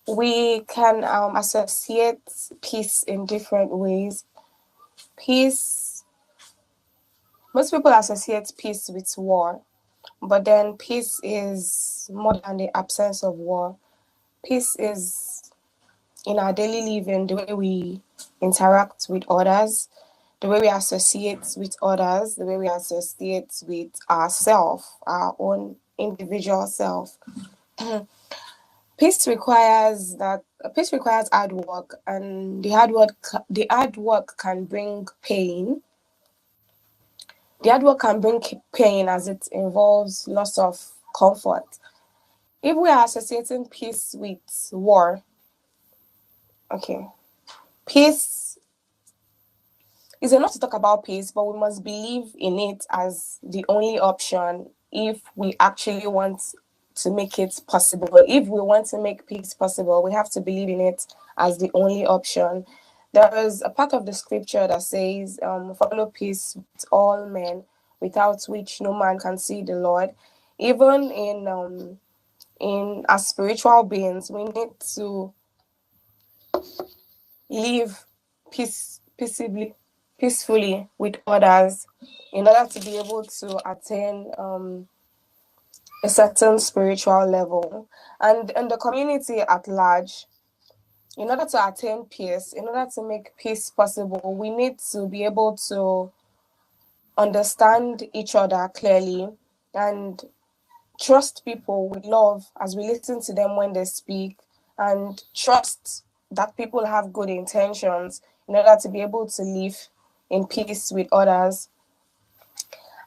we can associate peace in different ways. Peace, most people associate peace with war, but then peace is more than the absence of war. Peace is in our daily living, the way we interact with others, the way we associate with others, the way we associate with ourselves, our own individual self. Peace requires hard work, and the hard work can bring pain. The hard work can bring pain as it involves loss of comfort. If we are associating peace with war, okay, peace is enough to talk about peace, but we must believe in it as the only option if we actually want to make it possible. If we want to make peace possible, we have to believe in it as the only option. There is a part of the scripture that says, follow peace with all men, without which no man can see the Lord. Even in as spiritual beings, we need to live peacefully with others in order to be able to attain a certain spiritual level. And in the community at large, in order to attain peace, in order to make peace possible, we need to be able to understand each other clearly and trust people with love as we listen to them when they speak, and trust that people have good intentions in order to be able to live in peace with others.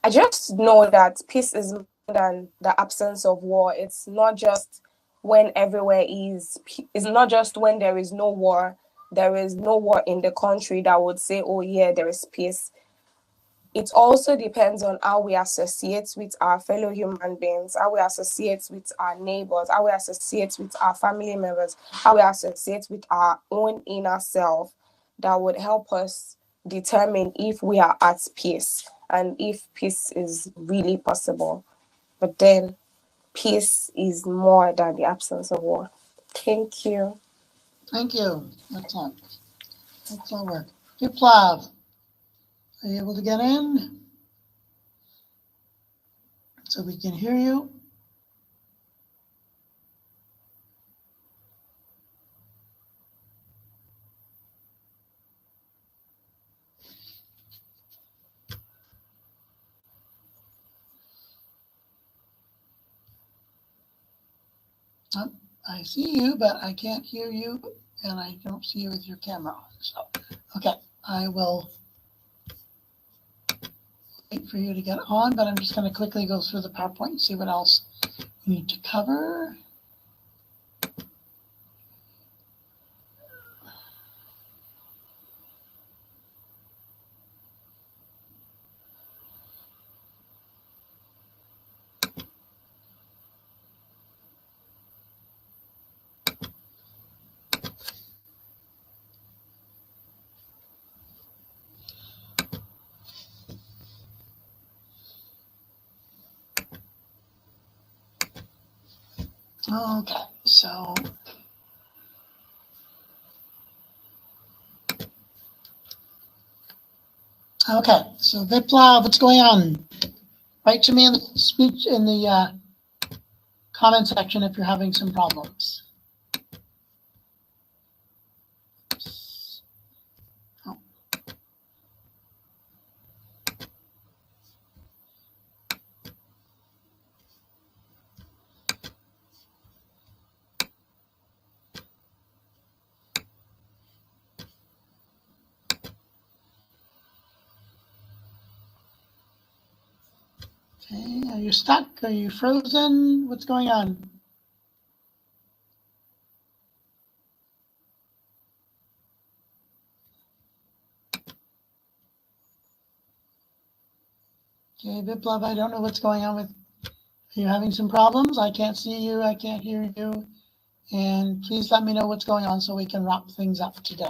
I just know that peace is more than the absence of war. It's not just when everywhere is, it's not just when there is no war in the country that would say, oh yeah, there is peace. It also depends on how we associate with our fellow human beings, how we associate with our neighbors, how we associate with our family members, how we associate with our own inner self, that would help us determine if we are at peace and if peace is really possible. But then peace is more than the absence of war. Thank you. Thank you. That's all work. Viplav, are you able to get in so we can hear you? I see you, but I can't hear you, and I don't see you with your camera on. So, okay, I will wait for you to get on, but I'm just going to quickly go through the PowerPoint and see what else we need to cover. Okay, so Viplav, what's going on? Write to me in the speech in the comment section if you're having some problems. Oh. Okay, are you stuck? Are you frozen? What's going on? Okay, Viplav, I don't know what's going on with. Are you having some problems? I can't see you. I can't hear you. And please let me know what's going on so we can wrap things up today.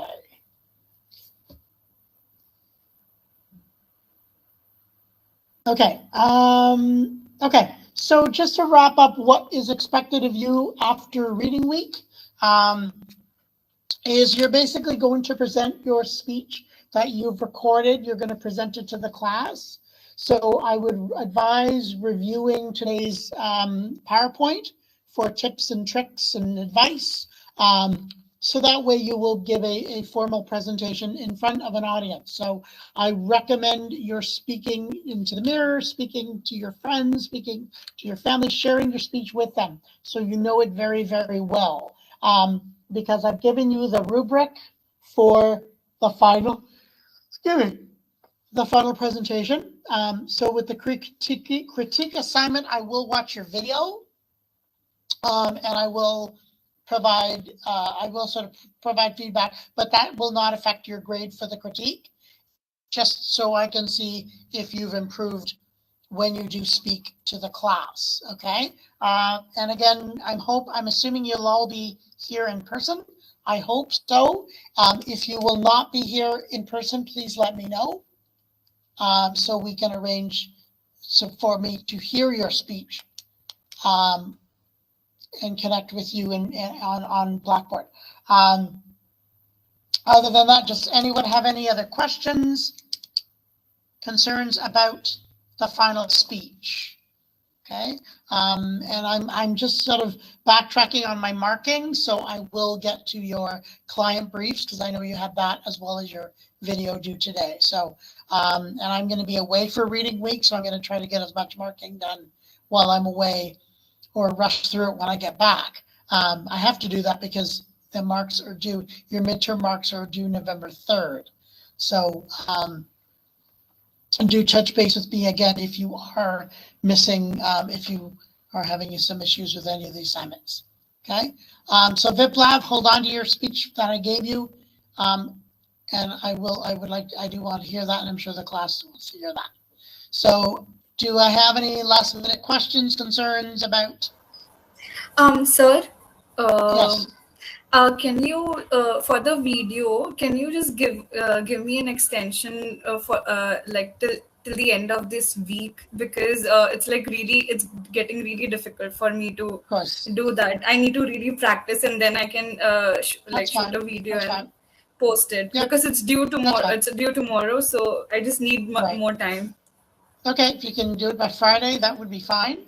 Okay. Okay. So just to wrap up, what is expected of you after reading week is you're basically going to present your speech that you've recorded. You're going to present it to the class. So I would advise reviewing today's PowerPoint for tips and tricks and advice. So that way you will give a formal presentation in front of an audience. So I recommend you're speaking into the mirror, speaking to your friends, speaking to your family, sharing your speech with them so you know it very, very well. Because I've given you the rubric for the final, the final presentation. So with the critique assignment, I will watch your video, and I will provide, sort of provide feedback, but that will not affect your grade for the critique, just so I can see if you've improved when you do speak to the class, okay? And again, I'm assuming you'll all be here in person. I hope so. If you will not be here in person, please let me know, so we can arrange for me to hear your speech. And connect with you on Blackboard. Other than that, does anyone have any other questions, concerns about the final speech? Okay, and I'm just sort of backtracking on my marking, so I will get to your client briefs because I know you have that as well as your video due today. So, and I'm going to be away for reading week, so I'm going to try to get as much marking done while I'm away, or rush through it when I get back. I have to do that because the marks are due, your midterm marks are due November 3rd. So do touch base with me again if you are missing, if you are having some issues with any of the assignments. Okay, so VipLab, hold on to your speech that I gave you. And I do want to hear that, and I'm sure the class wants to hear that. So do I have any last minute questions, concerns about? Sir, Yes. Can you, for the video, can you just give me an extension for like till the end of this week, because it's like it's getting really difficult for me to do that. I need to really practice, and then I can shoot a video and post it, because it's due tomorrow. It's due tomorrow, so I just need more time. Okay, if you can do it by Friday, that would be fine.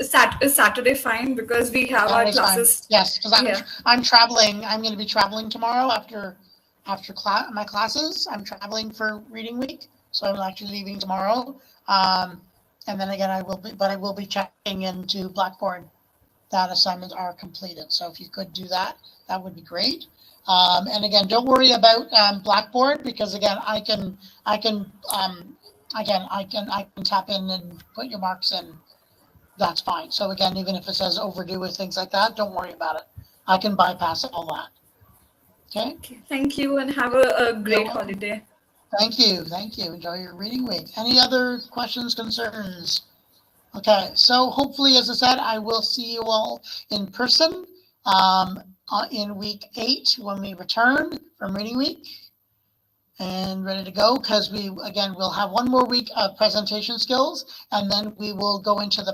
Saturday fine, because we have our classes. Fine. Yes, because I'm traveling. I'm going to be traveling tomorrow after my classes. I'm traveling for reading week, so I'm actually leaving tomorrow. And then again, I will be checking into Blackboard that assignments are completed. So if you could do that, that would be great. And again, don't worry about Blackboard, because again, I can tap in and put your marks in. That's fine. So again, even if it says overdue or things like that, don't worry about it. I can bypass all that. Okay. Thank you, and have a great holiday. Thank you. Thank you. Enjoy your reading week. Any other questions, concerns? Okay. So hopefully, as I said, I will see you all in person in week 8 when we return from reading week. And ready to go, because we'll have one more week of presentation skills, and then we will go into the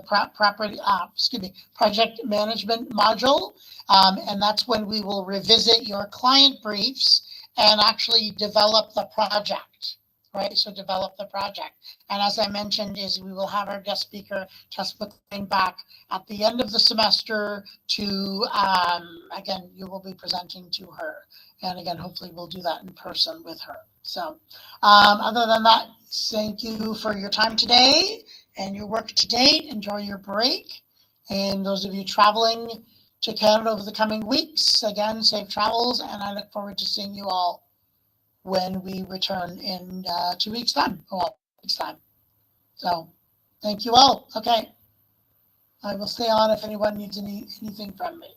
project management module, and that's when we will revisit your client briefs and actually develop the project, right? So develop the project, and as I mentioned, we will have our guest speaker Tessa coming back at the end of the semester to again, you will be presenting to her. And again, hopefully we'll do that in person with her. So other than that, thank you for your time today and your work to date. Enjoy your break. And those of you traveling to Canada over the coming weeks, again, safe travels. And I look forward to seeing you all when we return in 2 weeks' time. So thank you all. Okay. I will stay on if anyone needs anything from me.